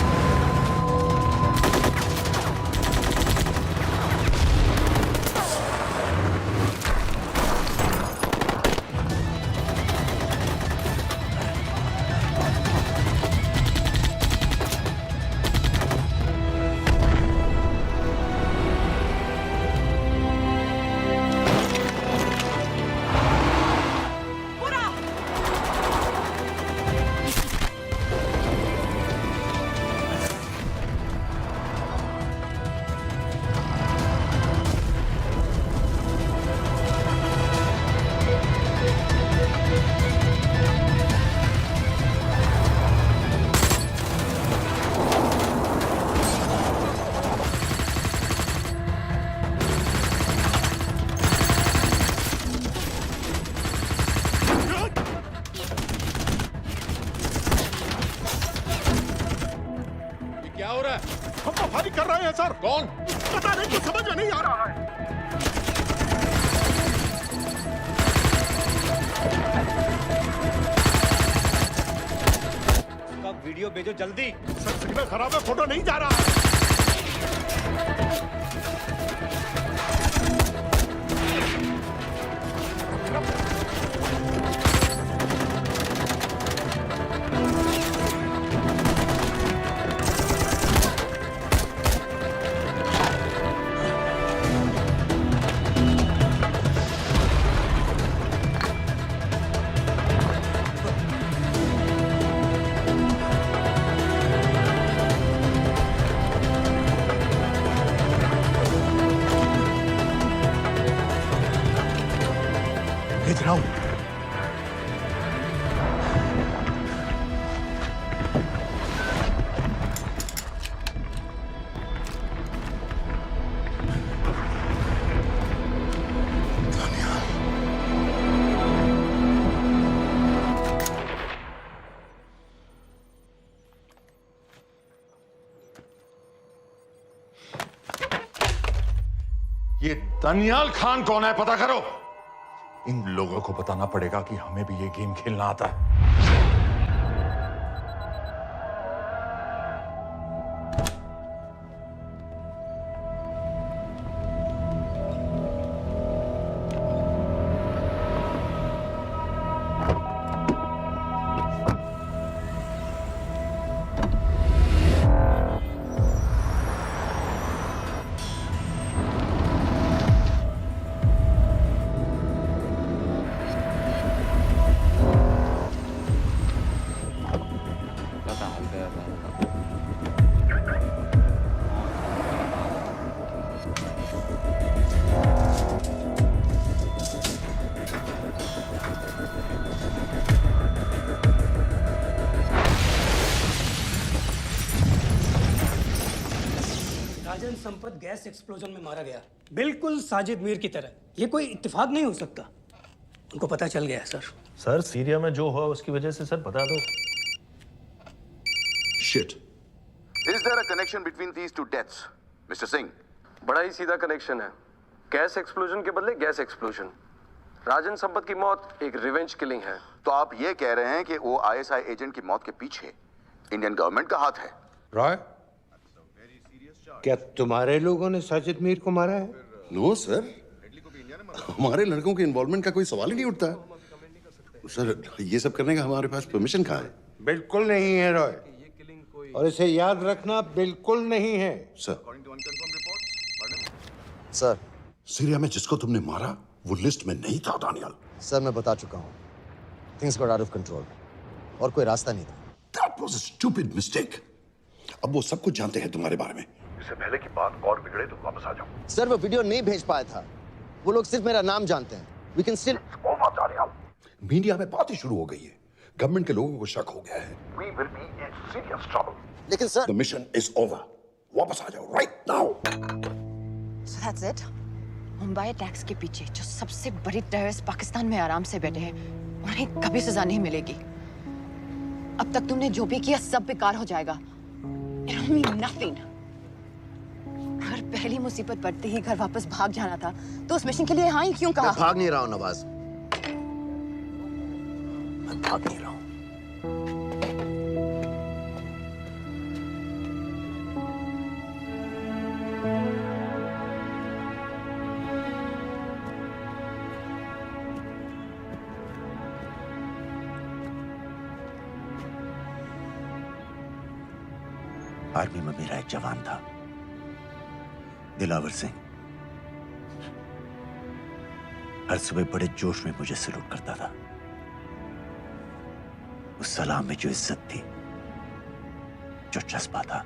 क्या हो रहा है? हम तो फायरिंग कर रहे हैं सर। कौन? पता नहीं, कुछ समझ में नहीं आ रहा है। वीडियो भेजो जल्दी। सर सिग्नल खराब है, फोटो नहीं जा रहा है। भेज रहा हूं। ये दानियाल खान कौन है, पता करो। इन लोगों को बताना पड़ेगा कि हमें भी ये गेम खेलना आता है। राजन संपत गैस एक्सप्लोजन में मारा गया, बिल्कुल साजिद मीर की तरह। ये कोई इत्तेफाक नहीं हो सकता। उनको पता चल गया है सर। सर सीरिया में जो हुआ उसकी वजह से सर बता दो। Shit. Is there a connection between these two deaths, Mr. Singh? बड़ा ही सीधा कनेक्शन है। गैस एक्सप्लोजन के बदले गैस एक्सप्लोजन। राजन संपत की मौत एक रिवेंज किलिंग है। तो आप ये कह रहे हैं कि वो ISI एजेंट की मौत के पीछे इंडियन गवर्नमेंट का हाथ है? रॉय, क्या तुम्हारे लोगों ने साजिद मीर को मारा है? नो सर, हमारे लड़कों के इन्वॉल्वमेंट का कोई सवाल ही नहीं उठता। सर, ये सब करने का हमारे पास परमिशन कहाँ है? बिल्कुल नहीं है रॉय, और इसे याद रखना बिल्कुल नहीं है। सर, सर, सीरिया में जिसको तुमने मारा वो लिस्ट में नहीं था दानियल। सर मैं बता चुका हूँ, things got out of control और कोई रास्ता नहीं था। That was a stupid mistake. अब वो सब कुछ जानते हैं तुम्हारे बारे में। इससे पहले की बात और बिगड़े तो वापस आ जाओ। सर वो वीडियो नहीं भेज पाया था, वो लोग सिर्फ मेरा नाम जानते हैं। We can still... मीडिया में बात ही शुरू हो गई है, गवर्नमेंट के लोगों को शक हो गया है। We will be in serious trouble. लेकिन sir, The mission is over. वापस आ जाओ right now. So that's it? Mumbai attacks के पीछे जो सबसे बड़ी टेररिस्ट पाकिस्तान में आराम से बैठे हैं, उन्हें कभी सजा नहीं मिलेगी। अब तक तुमने जो भी किया सब बेकार हो जाएगा। It'll mean nothing. अगर पहली मुसीबत पड़ते ही घर वापस भाग जाना था, तो उस मिशन के लिए हाँ ही क्यों कहा? मैं भाग नहीं रहा हूँ नवाज, मैं भाग नहीं रहा हूँ। आर्मी में मेरा एक जवान था, दिलावर सिंह। हर सुबह बड़े जोश में मुझे सलूट करता था। उस सलाम में जो इज्जत थी, जो जज्बा था,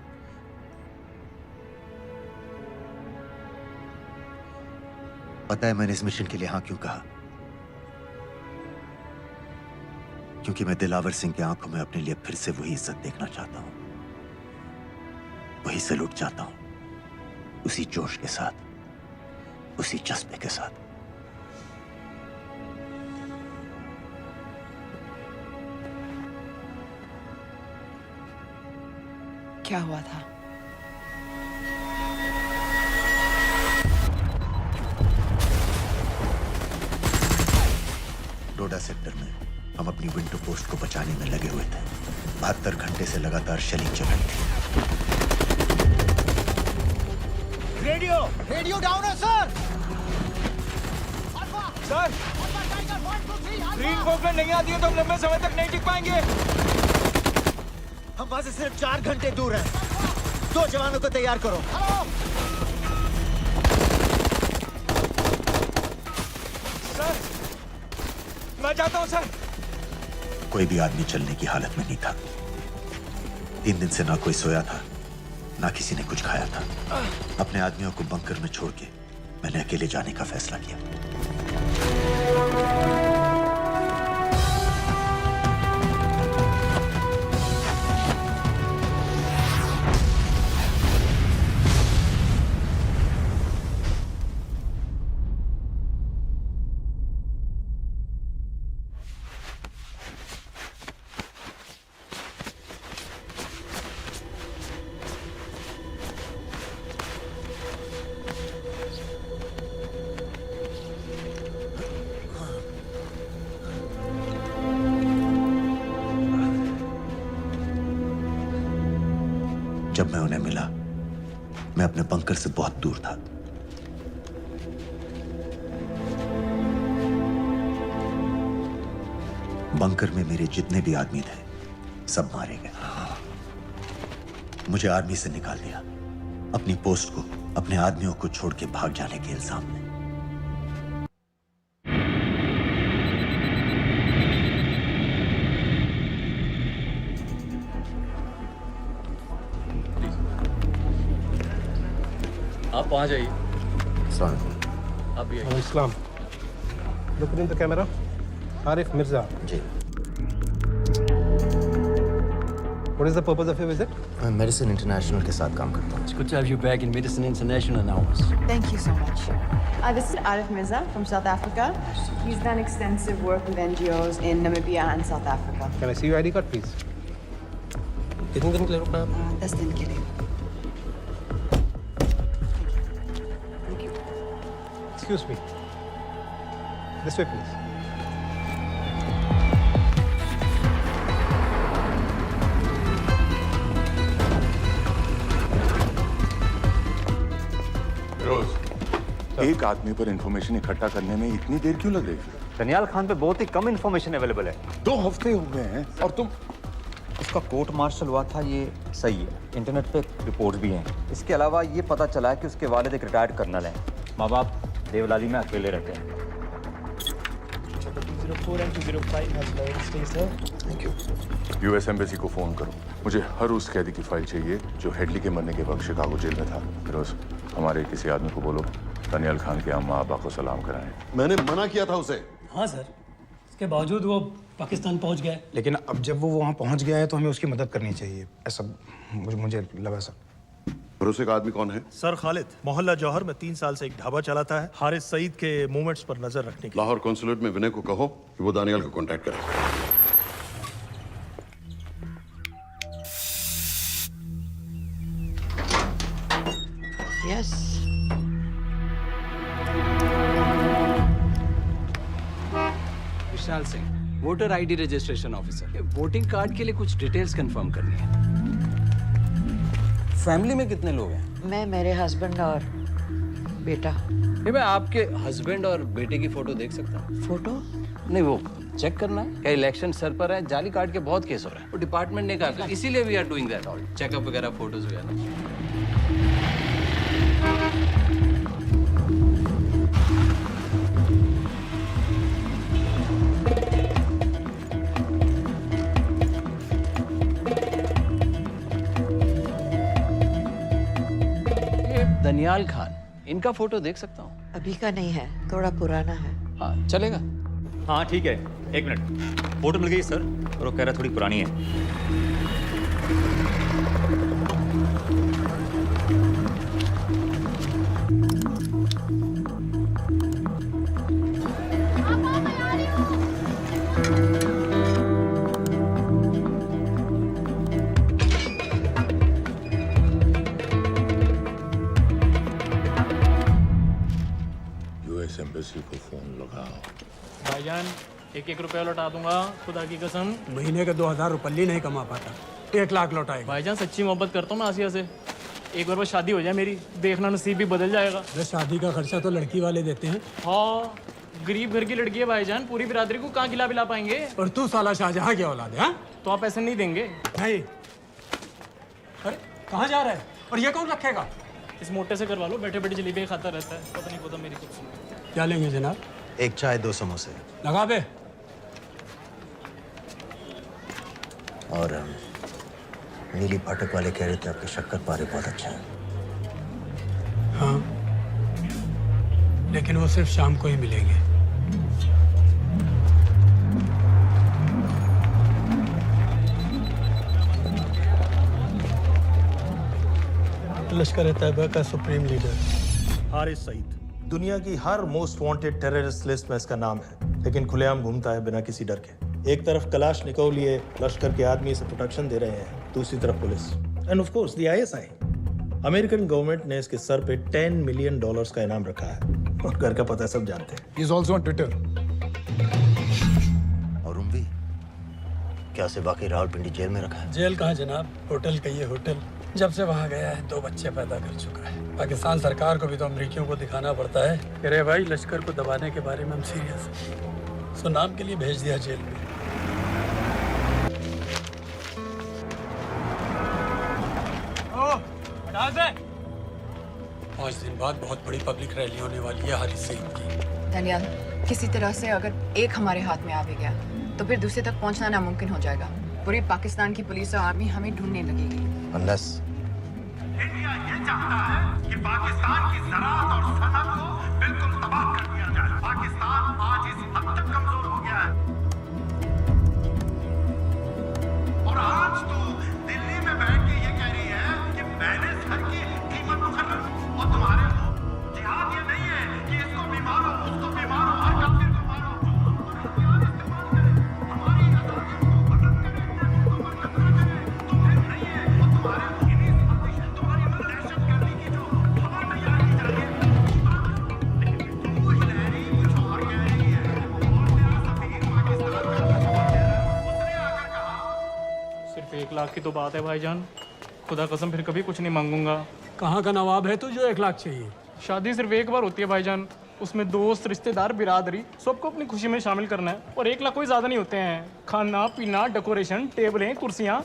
पता है मैंने इस मिशन के लिए हाँ क्यों कहा? क्योंकि मैं दिलावर सिंह की आंखों में अपने लिए फिर से वही इज्जत देखना चाहता हूं, वही सलूट चाहता हूं, उसी जोश के साथ, उसी जज्बे के साथ। क्या हुआ था? डोडा सेक्टर में हम अपनी विंडो पोस्ट को बचाने में लगे हुए थे। 72 घंटे से लगातार शेलिंग चल रही थी। रेडियो डाउन है सर। सर, ग्रीन फोकलेट नहीं आती है तो हम लंबे समय तक नहीं टिक पाएंगे। हम वहां से सिर्फ 4 घंटे दूर हैं। 2 जवानों को तैयार करो। सर, मैं जाता हूं सर। कोई भी आदमी चलने की हालत में नहीं था। 3 दिन से ना कोई सोया था, ना किसी ने कुछ खाया था। अपने आदमियों को बंकर में छोड़ के मैंने अकेले जाने का फैसला किया। जब मैं उन्हें मिला, मैं अपने बंकर से बहुत दूर था। बंकर में मेरे जितने भी आदमी थे, सब मारे गए। मुझे आर्मी से निकाल दिया, अपनी पोस्ट को, अपने आदमियों को छोड़ के भाग जाने के इल्जाम में। आप वहां जाइए। आप भी Islam. Look in the camera. Arif Mirza. जी। What is the purpose of your visit? मैं मेडिसिन इंटरनेशनल के साथ काम करता हूँ. It's good to have you back in Medicine International now. Thank you so much. This is Arif Mirza from South Africa. He's done extensive work with NGOs in Namibia and South Africa. Can I see your ID card, please? कितने दिन के लिए रुकना है? 10 दिन के लिए. Excuse me. This way, please. रोज, एक आदमी पर इंफॉर्मेशन इकट्ठा करने में इतनी देर क्यों लग रही है? दनियाल खान पे बहुत ही कम इंफॉर्मेशन अवेलेबल है. 2 हफ्ते हो गए हैं और तुम. उसका कोर्ट मार्शल हुआ था, ये सही है. इंटरनेट पे रिपोर्ट भी हैं. इसके अलावा ये पता चला है कि उसके वालिद एक रिटायर्ड कर्नल हैं. माँ बाप देवलाली में अकेले रहते हैं. 204 and 205 has loaded. Stay, sir. Thank you. US embassy को फोन करो. मुझे हर उस कैदी की फाइल चाहिए जो हेडली के मरने के वक्त शिकागो जेल में था. फिरोज, हमारे किसी आदमी को बोलो दनियाल खान के अम्मा अब्बा को सलाम कराएं. मैंने मना किया था उसे. हाँ सर, इसके बावजूद वो पाकिस्तान पहुंच गया. लेकिन अब जब वो वहाँ पहुँच गया है तो हमें उसकी मदद करनी चाहिए, ऐसा मुझे लगा सर. भरोसे का आदमी कौन है? सर खालिद, मोहल्ला जौहर में 3 साल से एक ढाबा चलाता है. हारिस सईद के मूवमेंट्स पर नजर रखने के. लाहौर कॉन्सुलेट में विनय को कहो कि वो दानियाल को कांटेक्ट करे. Yes. Vishal Singh, voter ID registration officer. Voting card के लिए कुछ डिटेल्स कंफर्म करनी है. फैमिली में कितने लोग हैं? मैं, मेरे हस्बैंड और बेटा. मैं आपके हस्बैंड और बेटे की फोटो देख सकता हूँ? फोटो? नहीं, वो चेक करना है. क्या इलेक्शन सर पर है? जाली कार्ड के बहुत केस हो रहे हैं. वो डिपार्टमेंट ने कहा, इसीलिए we are doing that all. Checkup वगैरह, फोटोज वगैरह. दनियाल खान, इनका फोटो देख सकता हूँ? अभी का नहीं है, थोड़ा पुराना है. हाँ, चलेगा. हाँ ठीक है, 1 मिनट. फोटो मिल गई सर, और वो कह रहा थोड़ी पुरानी है. यूएस एम्बेसी को फोन लगाओ. भाईजान, 1-1 रुपया लौटा दूंगा, खुदा की कसम. महीने के 2000 रुपये नहीं कमा पाता, 1 लाख लौटाएगा. भाईजान सच्ची मोहब्बत करता हूँ मैं आसिया से. एक बार बस शादी हो जाए मेरी, देखना नसीब भी बदल जाएगा. अरे शादी का खर्चा तो लड़की वाले देते हैं. हाँ, गरीब घर की लड़की है भाईजान, पूरी बिरादरी को कहाँ खिला पिला पाएंगे. और तू साला शाहजहां की औलाद है. तो आप ऐसे नहीं देंगे? नहीं. अरे कहाँ जा रहा है? और ये कौन रखेगा? इस मोटे से करवा लो, बैठे बैठे जलेबी खाता रहता है. पता नहीं पता मेरी कुछ. क्या लेंगे जनाब? 1 चाय 2 समोसे. लगा बे. और नीली फाटक वाले कह रहे थे आपके शक्कर पारे बहुत अच्छा है. हाँ, लेकिन वो सिर्फ शाम को ही मिलेंगे. लश्कर तैयबा का सुप्रीम लीडर हारिस सईद. दुनिया की हर मोस्ट वांटेड टेररिस्ट लिस्ट में इसका नाम है, लेकिन खुलेआम घूमता है बिना किसी डर के. एक तरफ कलाशनिकोव लिए लश्कर के आदमी इसे प्रोटेक्शन दे रहे हैं, दूसरी तरफ police end of course the ISI. American government ने इसके सर पे $10 मिलियन का इनाम रखा है, और घर का पता सब जानते हैं. He is also on Twitter. और उम्मी, क्या से बाकी रावलपिंडी जेल में रखा है? जेल कहाँ जनाब, होटल का ये होटल. जब से वहाँ गया है 2 बच्चे पैदा कर चुका है. पाकिस्तान सरकार को भी तो अमरीकियों को दिखाना पड़ता है. अरे भाई, लश्कर को दबाने के बारे में हम सीरियस हैं. सो नाम के लिए भेज दिया जेल में. है। 5 दिन बाद बहुत बड़ी पब्लिक रैली होने वाली है हारिस सईद की। दनियाल, किसी तरह से अगर एक हमारे हाथ में आ भी गया तो फिर दूसरे तक पहुंचना नामुमकिन हो जाएगा। पूरी पाकिस्तान की पुलिस और आर्मी हमें ढूंढने लगेगी। Unless इंडिया ये चाहता है कि पाकिस्तान की ज़राअत और सनअत को बिल्कुल तबाह कर दिया जाए। पाकिस्तान आज इस हद तक कमजोर हो गया है और आज तो दिल नवाब की तो बात है भाईजान, खुदा कसम फिर कभी कुछ नहीं मांगूंगा। कहाँ का नवाब है तू जो 1 लाख चाहिए? शादी सिर्फ एक बार होती है भाईजान, उसमें दोस्त रिश्तेदार बिरादरी सबको अपनी खुशी में शामिल करना है, और 1 लाख कोई ज़्यादा नहीं होते हैं। खाना पीना, डेकोरेशन, टेबलें, कुर्सियाँ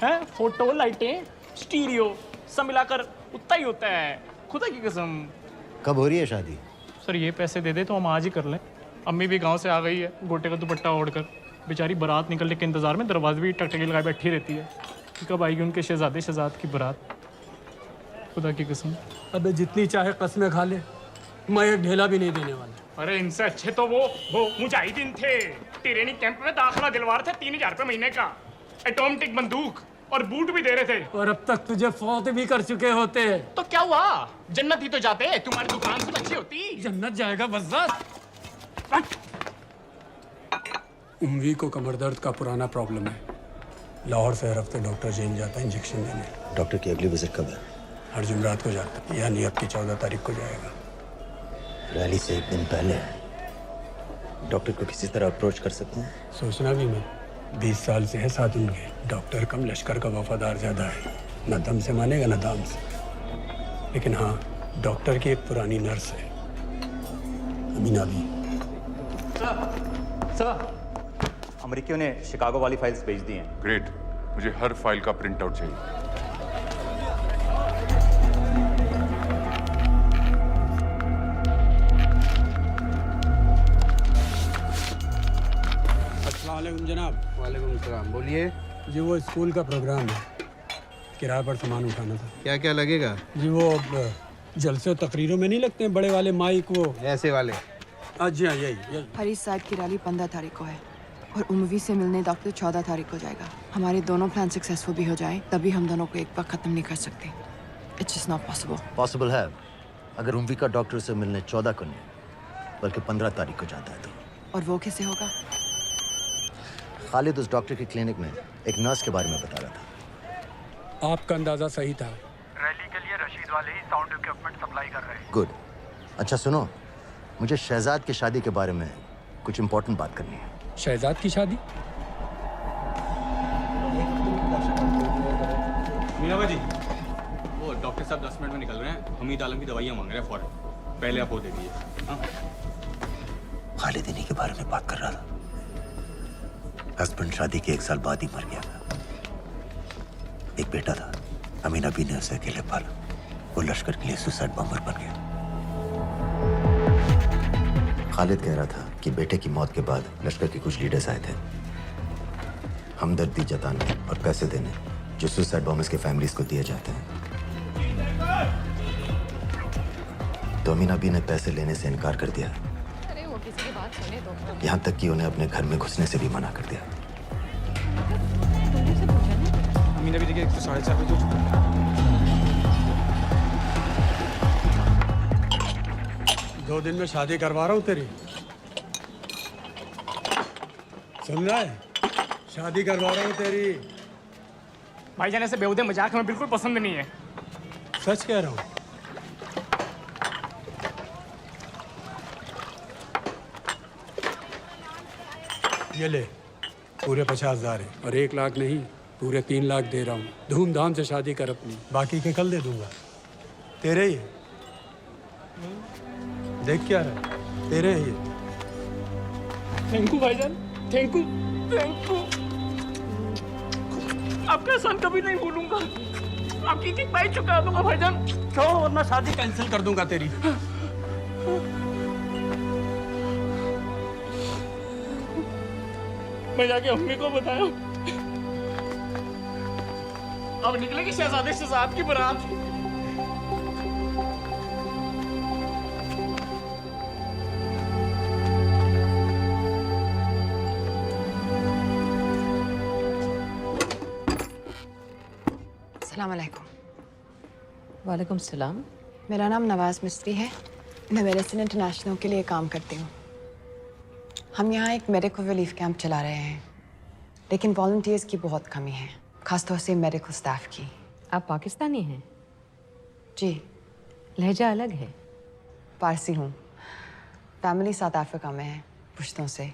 हैं, फोटो, लाइटें, स्टीरियो सब मिलाकर उतना ही होता है, खुदा की कसम। कब हो रही है शादी? सर ये पैसे दे दे तो हम आज ही कर लें। अम्मी भी गांव से आ गई है गोटे का दुपट्टा ओढ़कर, बेचारी बारात निकलने के इंतजार में दरवाजे भी टकटकी लगाए बैठी रहती है कि कब आएगी उनके शहजाद की बारात, खुदा की कसम। अबे जितनी चाहे कस्में खा ले, मैं एक ढेला भी नहीं देने वाला। अरे इनसे अच्छे तो वो मुजाहिदीन थे, ट्रेनिंग कैंप में दाखिला दिलवा रहे थे 3000 रुपये महीने का, एटॉमिक बंदूक और बूट भी दे रहे थे। और अब तक तुझे फौत भी कर चुके होते। तो क्या हुआ, जन्नत ही तो जाते, तुम्हारी दुकान से अच्छी होती। जन्नत जाएगा बज़्ज़ात। उम्वी को कमर दर्द का पुराना प्रॉब्लम है, लाहौर से हर हफ्ते डॉक्टर जेल जाता है इंजेक्शन देने। डॉक्टर की अगली विजिट कब है? हर जुमरात को जाता है, यानी अब की 14 तारीख को जाएगा। रैली से 1 दिन पहले डॉक्टर को किसी तरह अप्रोच कर सकते हैं? सोचना भी मैं, 20 साल से है साथ उनके। डॉक्टर कम लश्कर का वफादार ज़्यादा है, न दम से मानेगा न दाम से। लेकिन हाँ, डॉक्टर की एक पुरानी नर्स है, अमीना भी। सर, अमेरिकियों ने शिकागो वाली फाइल्स भेज दी हैं। ग्रेट, मुझे हर फाइल का प्रिंट आउट चाहिए। अस्सलाम वालेकुम जनाब। वालेकुम सलाम, बोलिए। जी वो स्कूल का प्रोग्राम है, किराए पर सामान उठाना था। क्या क्या लगेगा? जी वो जलसे तकरीरों में नहीं लगते हैं बड़े वाले माइक, वो ऐसे वाले? जी हाँ, यही। हरीश साहब की रैली 15 तारीख को है और उम्वी से मिलने डॉक्टर 14 तारीख को जाएगा। हमारे दोनों प्लान सक्सेसफुल भी हो जाए तभी हम दोनों को एक बार खत्म नहीं कर सकते। It's just not possible. Possible है अगर उम्वी का डॉक्टर से मिलने 14 को नहीं बल्कि 15 तारीख को जाता है तो। और वो कैसे होगा? खालिद उस डॉक्टर की क्लिनिक में एक नर्स के बारे में बता रहा था। आपका अंदाजा सही था। रैली के लिए रशीद वाले ही साउंड इक्विपमेंट सप्लाई कर रहे हैं। गुड। अच्छा सुनो, मुझे शहजाद की शादी के बारे में कुछ इम्पोर्टेंट बात करनी है। शहजाद की शादी? मीनाबा जी, वो डॉक्टर साहब 10 मिनट में निकल रहे हैं, हमीद आलम की दवाइयाँ मांग रहे हैं फौरन, पहले आप वो दे दीजिए। खालिद इन्हीं के बारे में बात कर रहा था। हस्बैंड शादी के 1 साल बाद ही मर गया था। एक बेटा था, अमीना भी ने उसे अकेले पाला। वो लश्कर के लिए सुसाइड बॉम्बर बन गया। खालिद कह रहा था कि बेटे की मौत के बाद लश्कर के कुछ लीडर्स आए थे हमदर्दी जताने और पैसे देने जो सुसाइड बॉम्बर्स के फैमिलीज को दिए जाते हैं। तो अमीना भी ने पैसे लेने से इनकार कर दिया। अरे वो किसी की बात सुने तो। यहाँ तक कि उन्हें अपने घर में घुसने से भी मना कर दिया। अमीना भी देखिए 4:30 बजे हो चुका है। दो दिन में शादी करवा रहा हूँ तेरी, सुन रहा है? शादी करवा रहा हूँ तेरी। भाईजान ऐसे बेहुदे मजाक हमें बिल्कुल पसंद नहीं है। सच कह रहा हूँ। ये ले, पूरे 50,000 है और 1 लाख नहीं, पूरे 3 लाख दे रहा हूँ। धूमधाम से शादी कर अपनी, बाकी के कल दे दूंगा। तेरे ही देख क्या है, तेरे ही। थैंक यू भाईजान, थैंक यू, थैंक यू। आपका एहसान कभी नहीं भूलूंगा। आपकी एक पाई चुका दूंगा भाईजान। छोड़ वरना शादी कैंसिल कर दूंगा तेरी। मैं जाके अम्मी को बताया। अब निकलेगी शहजादे शहजाद की बारात। अस्सलाम वालेकुम। वालेकुम सलाम। मेरा नाम नवाज मिस्त्री है, मैं मेडिसिन इंटरनेशनल के लिए काम करती हूँ। हम यहाँ एक मेडिकल रिलीफ कैंप चला रहे हैं, लेकिन वॉलंटियर्स की बहुत कमी है, खासतौर से मेडिकल स्टाफ की। आप पाकिस्तानी हैं? जी। लहजा अलग है। पारसी हूँ, फैमिली साउथ अफ्रीका में है पुश्तों से,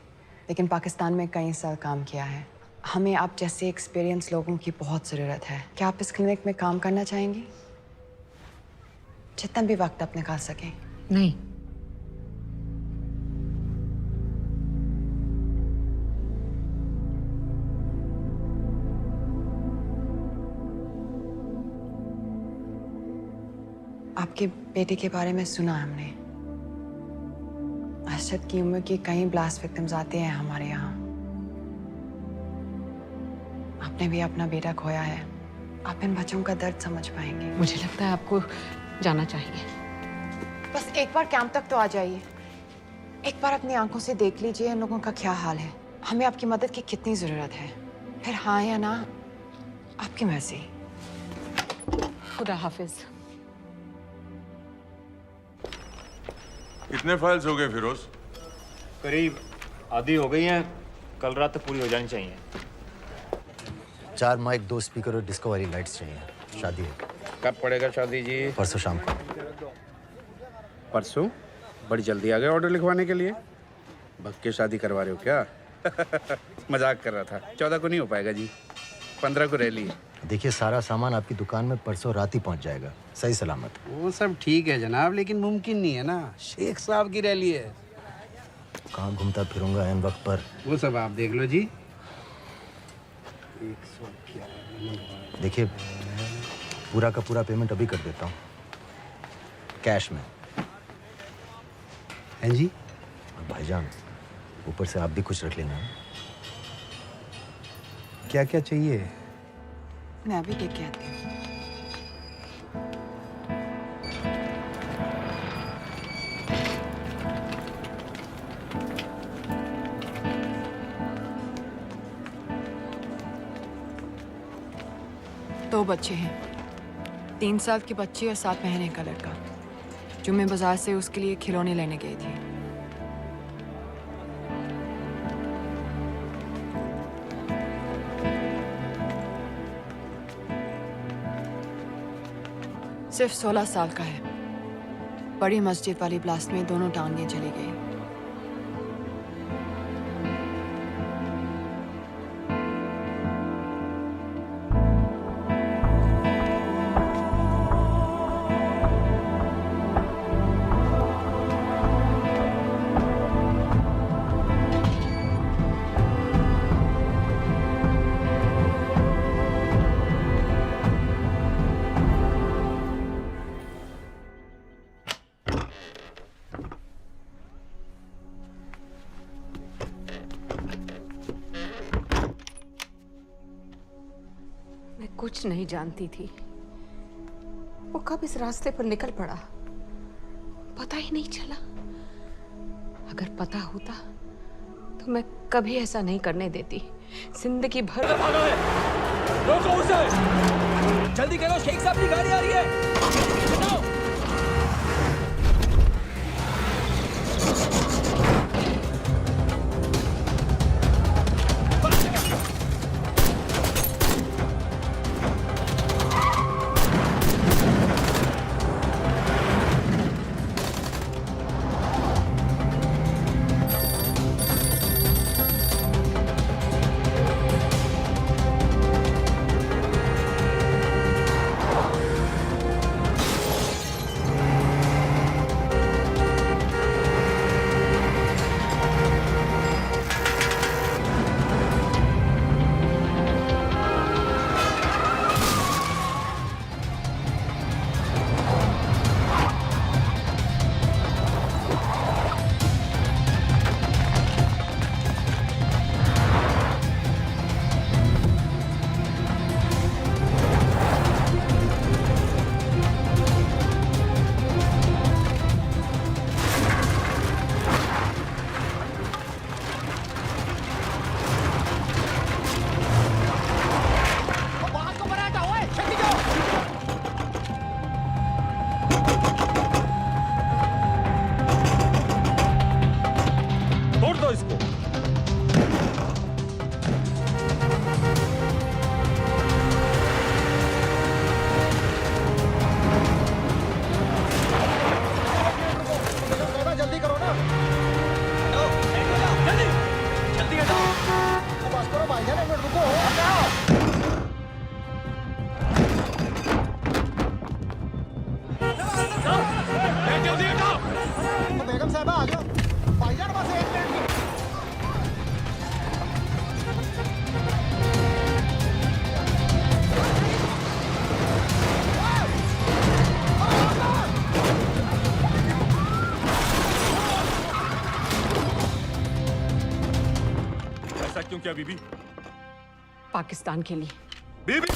लेकिन पाकिस्तान में कई साल काम किया है। हमें आप जैसे एक्सपीरियंस लोगों की बहुत ज़रूरत है। क्या आप इस क्लिनिक में काम करना चाहेंगी? जितना भी वक्त आप निकाल सकें। नहीं। आपके बेटे के बारे में सुना हमने। अरशद की उम्र के कई ब्लास्ट विक्टिम्स आते हैं हमारे यहाँ। आपने भी अपना बेटा खोया है। आप इन बच्चों का दर्द समझ पाएंगे। मुझे लगता है आपको जाना चाहिए। बस एक बार कैंप तक तो आ जाइए। एक बार अपनी आंखों से देख लीजिए इन लोगों का क्या हाल है। हमें आपकी मदद की कितनी जरूरत है। फिर हाँ या ना आपकी मर्जी। खुदा हाफिज। कितने फाइल्स हो गए फिरोज? करीब आधी हो गई हैं। कल रात तक पूरी हो जानी चाहिए। 4 माइक, 2 स्पीकर और डिस्को वाली लाइट्स चाहिए। शादी है। कब पड़ेगा शादी जी? परसों शाम को। परसों? बड़ी जल्दी आ गए ऑर्डर लिखवाने के लिए। भग के शादी करवा रहे हो क्या? मजाक कर रहा था। 14 को नहीं हो पाएगा जी, 15 को रैली है। देखिए, सारा सामान आपकी दुकान में परसों रात ही पहुंच जाएगा, सही सलामत। वो सब ठीक है जनाब, लेकिन मुमकिन नहीं है ना। शेख साहब की रैली है। कहाँ घूमता फिरूंगा इन वक्त पर? वो सब आप देख लो जी। देखिए, पूरा का पूरा पेमेंट अभी कर देता हूँ, कैश में। हैं जी? और भाईजान, ऊपर से आप भी कुछ रख लेना। क्या क्या चाहिए? मैं अभी देख के आती हूँ। दो बच्चे हैं, 3 साल की बच्ची और 7 महीने का लड़का, जो मैं बाजार से उसके लिए खिलौने लेने गई थी। सिर्फ 16 साल का है। बड़ी मस्जिद वाली ब्लास्ट में दोनों टांगें चली गई। कुछ नहीं जानती थी, वो कब इस रास्ते पर निकल पड़ा पता ही नहीं चला। अगर पता होता तो मैं कभी ऐसा नहीं करने देती। जिंदगी भर रोको उसे! जल्दी करो, शेख साहब की गाड़ी आ रही है। क्यों किया बीबी? पाकिस्तान के लिए। बीबी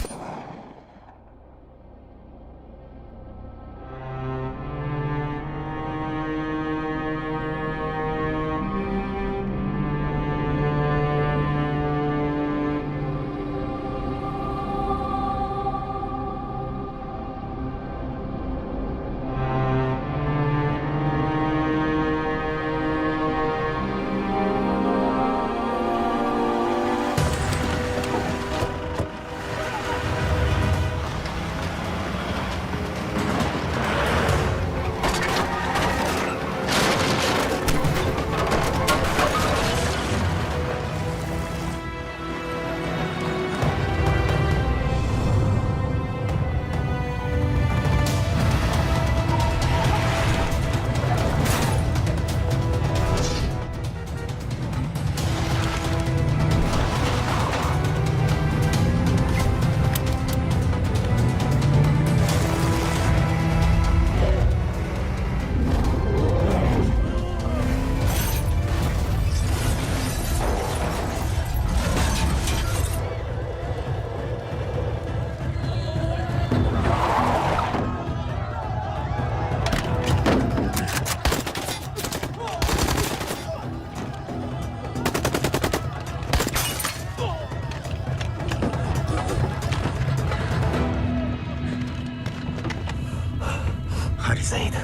हारी सईद,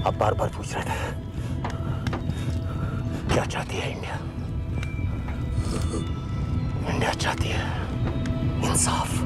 आप बार बार पूछ रहे थे क्या चाहती है इंडिया? इंडिया चाहती है इंसाफ।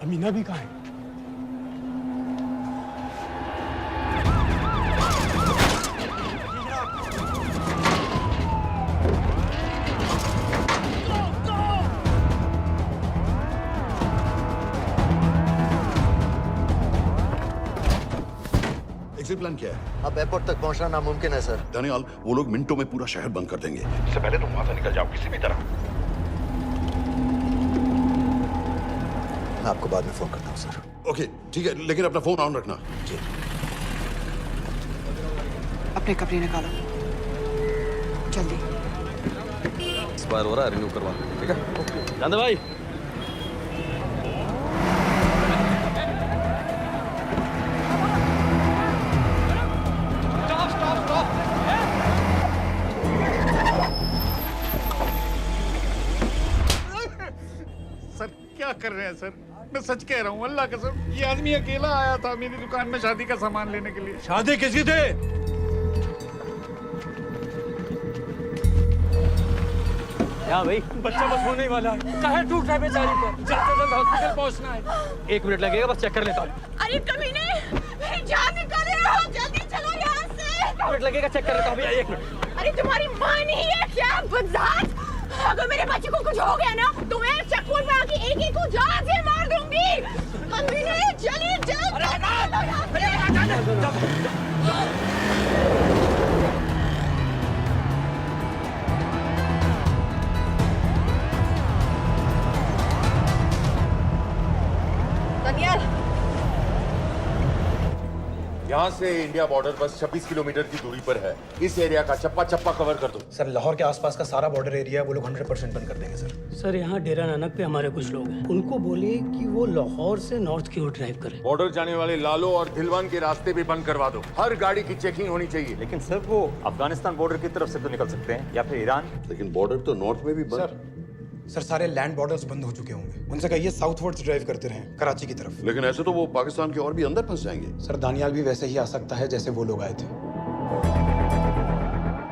अमीना भी कहाँ है? एग्जिट प्लान क्या है? अब एयरपोर्ट तक पहुंचना नामुमकिन है सर। दानियाल, वो लोग मिनटों में पूरा शहर बंद कर देंगे। इससे पहले तुम वहां से निकल जाओ किसी भी तरह। मैं आपको बाद में फोन करता हूँ सर। ओके ठीक है, लेकिन अपना फोन ऑन रखना। जी। अपने कपड़े निकालो जल्दी। एक्सपायर हो रहा है, रिन्यू करवा। ठीक है जानदे भाई। सर क्या कर रहे हैं सर? मैं सच कह रहा हूँ, अल्लाह कसम, ये आदमी अकेला आया था मेरी दुकान में शादी का सामान लेने के लिए। शादी किसकी थी? क्या भाई? बच्चा बस होने ही वाला है। कहाँ टूट रहा है बेचारी पर? जल्द से जल्द हॉस्पिटल पहुंचना है। 1 मिनट लगेगा, बस चेक कर लेता हूँ। अरे कमीने, मेरी जान निकाल रहे हो, जल्दी चलो यहाँ से। 1 मिनट लगेगा, चेक कर लेता हूँ भैया, 1 मिनट। अरे तुम्हारी माँ नहीं है क्या बदजात? अगर मेरे बच्चे को कुछ हो गया ना तो मैं चक्कर में आके एक को जान से मार दूंगी। कमीने चलिए जल्द। दानियाल, यहाँ से इंडिया बॉर्डर बस 26 किलोमीटर की दूरी पर है। इस एरिया का चप्पा चप्पा कवर कर दो। सर लाहौर के आसपास का सारा बॉर्डर एरिया वो लोग 100% बंद कर देंगे सर। सर यहाँ डेरा नानक पे हमारे कुछ लोग हैं, उनको बोलिए कि वो लाहौर से नॉर्थ की ओर ड्राइव करें। बॉर्डर जाने वाले लालो और दिलवान के रास्ते भी बंद करवा दो। हर गाड़ी की चेकिंग होनी चाहिए। लेकिन सर वो अफगानिस्तान बॉर्डर की तरफ से तो निकल सकते हैं, या फिर ईरान। लेकिन बॉर्डर तो नॉर्थ में भी बंद। सर सारे लैंड बॉर्डर्स बंद हो चुके होंगे। उनसे कहिए साउथवर्ड्स ड्राइव करते रहें कराची की तरफ। लेकिन ऐसे तो वो पाकिस्तान के और भी अंदर फंस जाएंगे। सर दानियाल भी वैसे ही आ सकता है जैसे वो लोग आए थे,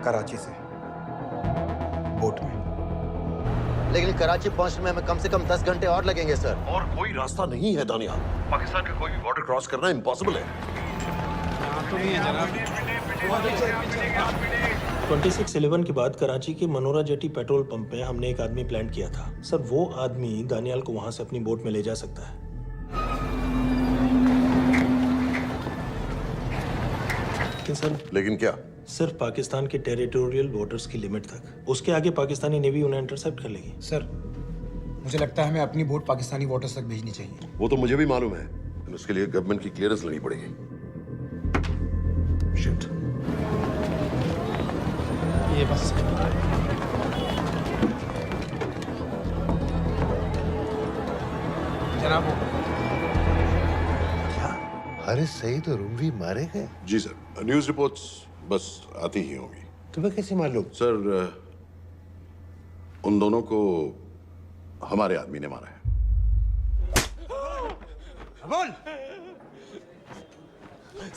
कराची से बोट में। लेकिन कराची पहुंचने में हमें कम से कम 10 घंटे और लगेंगे सर। और कोई रास्ता नहीं है दानियाल। पाकिस्तान का कोई भी बॉर्डर क्रॉस करना इम्पॉसिबल है। तो नहीं है जनाब। 26/11 के बाद कराची के मनोरा जेटी पेट्रोल पंप में हमने एक आदमी प्लान किया था। सर वो आदमी दानियाल को वहां से अपनी बोट में ले जा सकता है। लेकिन क्या? सिर्फ पाकिस्तान के टेरिटोरियल बॉर्डर्स की लिमिट तक। उसके आगे पाकिस्तानी नेवी उन्हें इंटरसेप्ट कर लेगी। सर मुझे लगता है हमें अपनी बोट पाकिस्तानी वाटर्स तक भेजनी चाहिए। वो तो मुझे भी मालूम है, लेकिन उसके लिए गवर्नमेंट की क्लियरेंस लेनी पड़ेगी। शिट। ये बस जनाब। क्या हारिस सईद और उमवी मारे गए? जी सर, न्यूज़ रिपोर्ट्स बस आती ही होंगी। तुम्हें कैसे मालूम? सर उन दोनों को हमारे आदमी ने मारा है। बोल।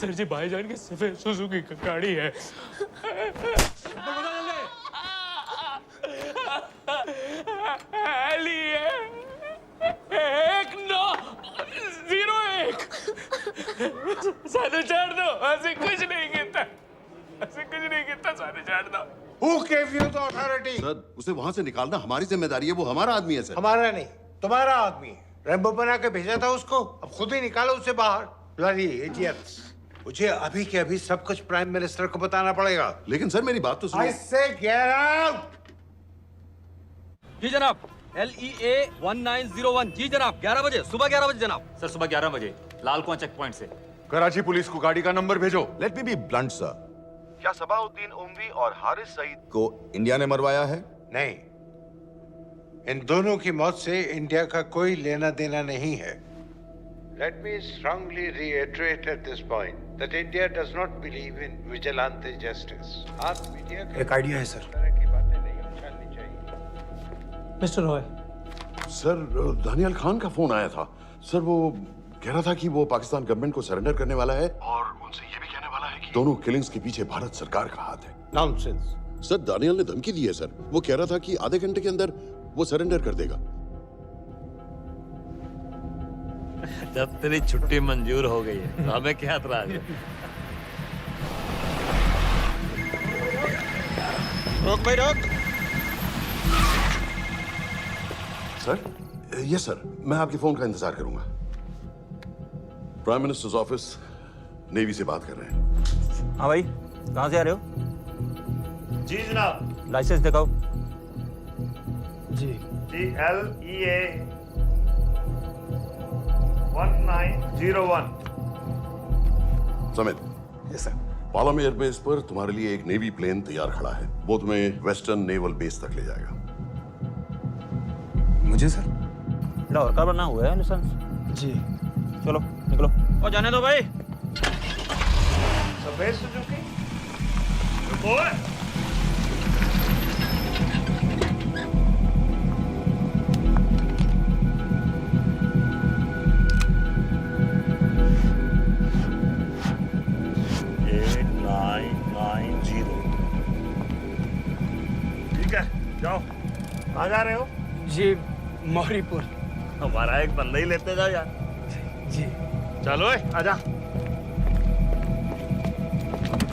सर जी भाईजान की सफेद सुजुकी की गाड़ी है। साढ़े चार दो, ऐसे कुछ नहीं गिरता, ऐसे कुछ नहीं गिरता, साढ़े चार दो। Who gave you the authority? Sir उसे वहां से निकालना हमारी जिम्मेदारी है, वो हमारा आदमी है सर। हमारा नहीं, तुम्हारा आदमी है। रैम्बो बना के भेजा था उसको, अब खुद ही निकालो उसे बाहर। Bloody idiots! मुझे अभी के अभी सब कुछ प्राइम मिनिस्टर को बताना पड़ेगा। लेकिन सर मेरी बात तो सुनो। I say get out! जी जनाब, LEA 1901। जी जनाब, 11 बजे, सुबह 11 बजे जनाब। सर सुबह 11 बजे लाल कुआं चेक पॉइंट से। कराची पुलिस को गाड़ी का नंबर भेजो। Let me be blunt sir, क्या सबाउद्दीन उमवी और हारिस सईद को इंडिया ने मरवाया है? नहीं, इन दोनों की मौत से इंडिया का कोई लेना देना नहीं है। Let me strongly reiterate at this point that India does not believe in vigilante justice. आप मीडिया एक आइडिया है सर। की बातें नहीं उछालनी चाहिए। मिस्टर रॉय। सर दानियाल खान का फोन आया था। सर वो कह रहा था कि वो पाकिस्तान गवर्नमेंट को सरेंडर करने वाला है और उनसे ये भी कहने वाला है कि दोनों किलिंग्स के पीछे भारत सरकार का हाथ है। नॉनसेंस। सर दानियाल ने धमकी दी है सर। वो कह रहा था कि आधे घंटे के अंदर वो सरेंडर कर देगा। जब तेरी छुट्टी मंजूर हो गई है तो हमें क्या एतराज है? रोक भाई रोक। सर यस सर, मैं आपके फोन का इंतजार करूंगा। प्राइम मिनिस्टर्स ऑफिस नेवी से बात कर रहे हैं। हाँ भाई, कहाँ से आ रहे हो? जी जनाब। लाइसेंस दिखाओ। जी LEA 1901। Samit. Yes sir. Palam airbase पर तुम्हारे लिए एक नेवी प्लेन तैयार खड़ा है। वो तुम्हें वेस्टर्न नेवल बेस तक ले जाएगा। मुझे सर? लाहौर का बना हुआ है लाइसेंस। जी चलो निकलो। और जाने दो भाई। सफेद सुजुकी। रुको। 8990। ठीक है, जाओ। कहाँ जा रहे हो? जी मौरीपुर। हमारा एक बंदा ही लेते जाओ यार। जी चलो आजा।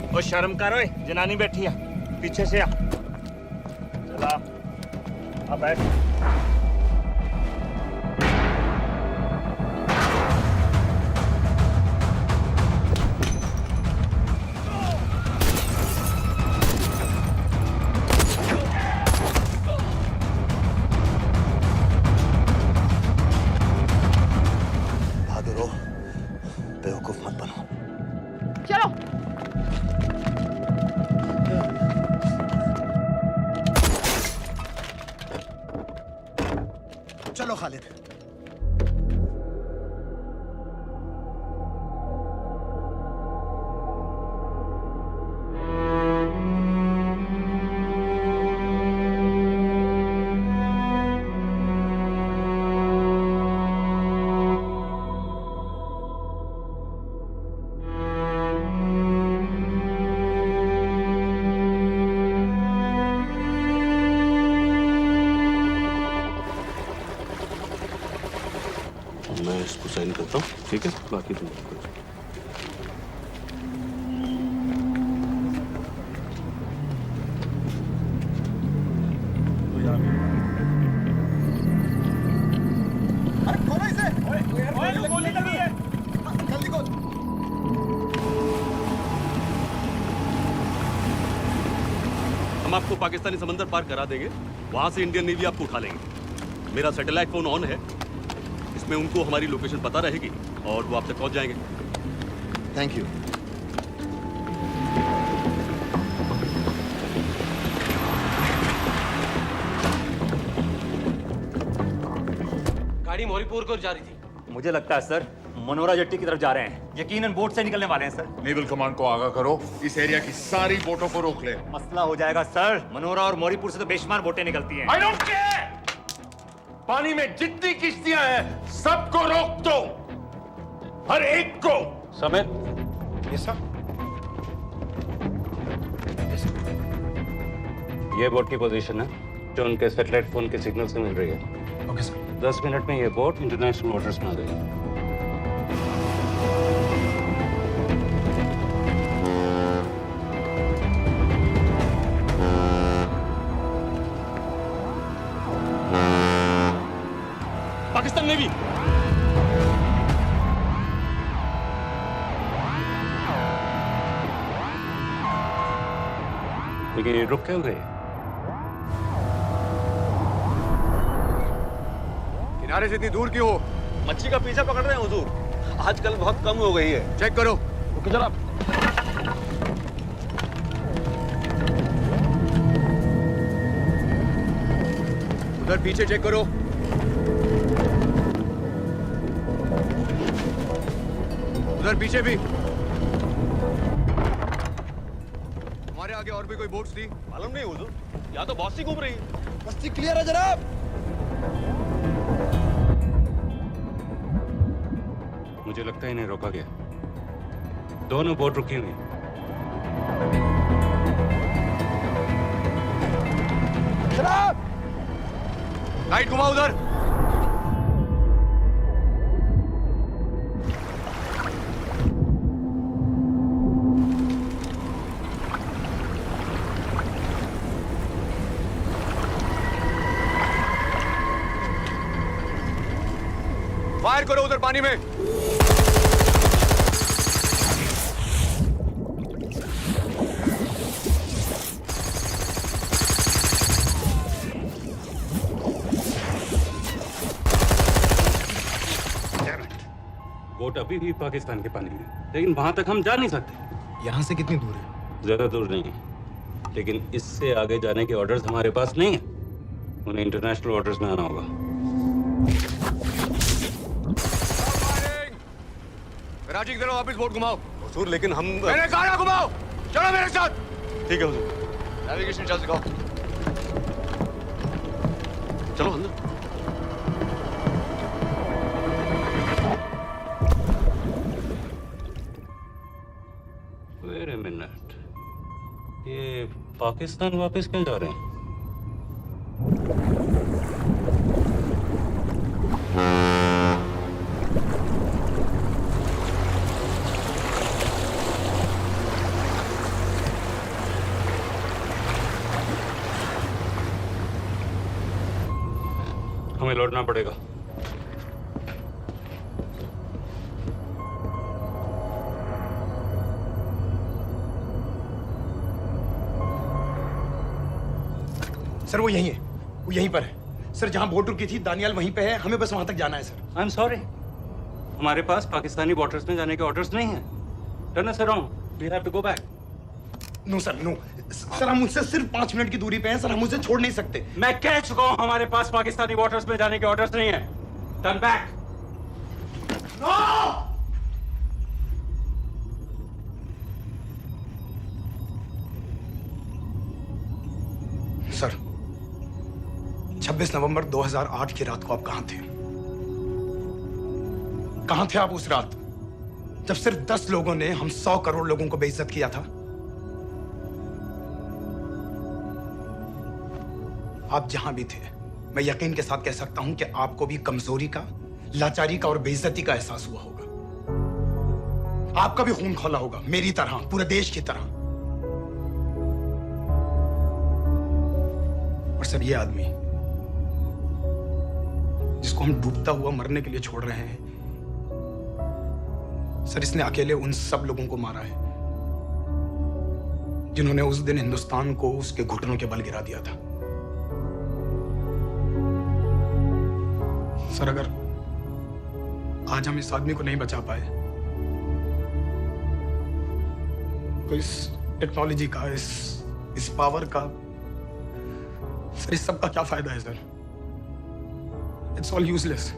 ओ शर्म कर, ओए जनानी बैठी है, पीछे से आ। चला अब बैठ। बहादुर हो, बेवकूफ मत बनो। चलो। चलो खालिद। मैं इसको साइन करता हूँ, ठीक है? बाकी तुम करो। हम आपको पाकिस्तानी समंदर पार करा देंगे, वहां से इंडियन नेवी आपको उठा लेंगे। मेरा सैटेलाइट फोन ऑन है, इसमें उनको हमारी लोकेशन पता रहेगी और वो आप तक पहुंच जाएंगे। Thank you. गाड़ी मोरीपुर को जा रही थी। मुझे लगता है सर मनोरा जेट्टी की तरफ जा रहे हैं, यकीनन बोट से निकलने वाले हैं सर। नेवल कमांड को आगाह करो, इस एरिया की सारी बोटों को रोक ले। मसला हो जाएगा सर, मनोरा और मोरीपुर से तो बेशुमार बोटें निकलती हैं। I don't care! पानी में जितनी किश्तियां हैं सबको रोक दो, हर एक को। समेत ये सब ये बोट की पोजीशन है जो उनके सैटेलाइट फोन के सिग्नल से मिल रही है। Okay sir. 10 मिनट में ये बोट इंटरनेशनल वाटर्स में आ गई। पाकिस्तान नेवी लेकिन ये रुक क्यों गए? किनारे से इतनी दूर क्यों हो? मच्छी का पीछा पकड़ रहे हैं हुजूर, आजकल बहुत कम हो गई है। चेक करो। ओके जनाब। उधर पीछे चेक करो। उधर पीछे भी। हमारे आगे और भी कोई बोट्स थी? मालूम नहीं हुजूर, यहाँ तो बहुत सी घूम रही है। बस्ती क्लियर है जनाब। मुझे लगता है इन्हें रोका गया। दोनों बोट रुकी हुई। जनाब, लाइट घुमाओ उधर। फायर करो उधर पानी में। बोट अभी भी पाकिस्तान के पानी में, लेकिन वहां तक हम जा नहीं सकते। यहाँ से कितनी दूर है? ज्यादा दूर नहीं है, लेकिन इससे आगे जाने के ऑर्डर्स हमारे पास नहीं है। उन्हें इंटरनेशनल वाटर्स में आना होगा। राजी की तरफ वापस बोट घुमाओ। हुजूर लेकिन हम मैंने कहा ना घुमाओ। चलो मेरे साथ। ठीक है हुजूर। नेविगेशन चार्ज दिखाओ। चलो अंदर। वेट अ मिनट, ये पाकिस्तान वापस क्यों जा रहे हैं? हमें लौटना पड़ेगा। सर वो यहीं है, वो यहीं पर है। सर जहां बोट रुकी थी दानियाल वहीं पे है, हमें बस वहां तक जाना है सर। आई एम सॉरी, हमारे पास पाकिस्तानी वाटर्स में जाने के ऑर्डर्स नहीं है। Turn us around, we have to go back. No sir, no sir, हम उनसे सिर्फ 5 मिनट की दूरी पे हैं सर, हम उसे छोड़ नहीं सकते। मैं कह चुका हूं हमारे पास पाकिस्तानी वाटर्स में जाने के ऑर्डर्स नहीं है। Turn back. सर 26 नवंबर 2008 की रात को आप कहां थे? कहां थे आप उस रात जब सिर्फ 10 लोगों ने हम 100 करोड़ लोगों को बेइज्जत किया था? आप जहां भी थे, मैं यकीन के साथ कह सकता हूं कि आपको भी कमजोरी का, लाचारी का और बेइज्जती का एहसास हुआ होगा। आपका भी खून खौला होगा, मेरी तरह, पूरे देश की तरह। और सर ये आदमी जिसको हम डूबता हुआ मरने के लिए छोड़ रहे हैं, सर इसने अकेले उन सब लोगों को मारा है जिन्होंने उस दिन हिंदुस्तान को उसके घुटनों के बल गिरा दिया था। सर, अगर आज हम इस आदमी को नहीं बचा पाए तो इस टेक्नोलॉजी का, इस पावर का, सर इस सब का क्या फायदा है सर? It's all useless.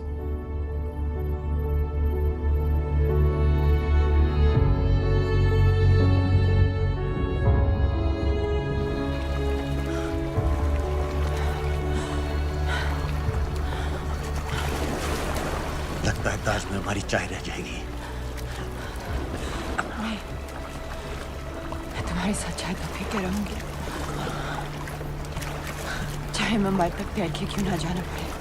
लगता है ताज में हमारी चाय रह जाएगी। नहीं, मैं तुम्हारी साथ चाय तो पी के रहूंगी, चाहे मुंबई तक तैर के क्यों ना जाना पड़े।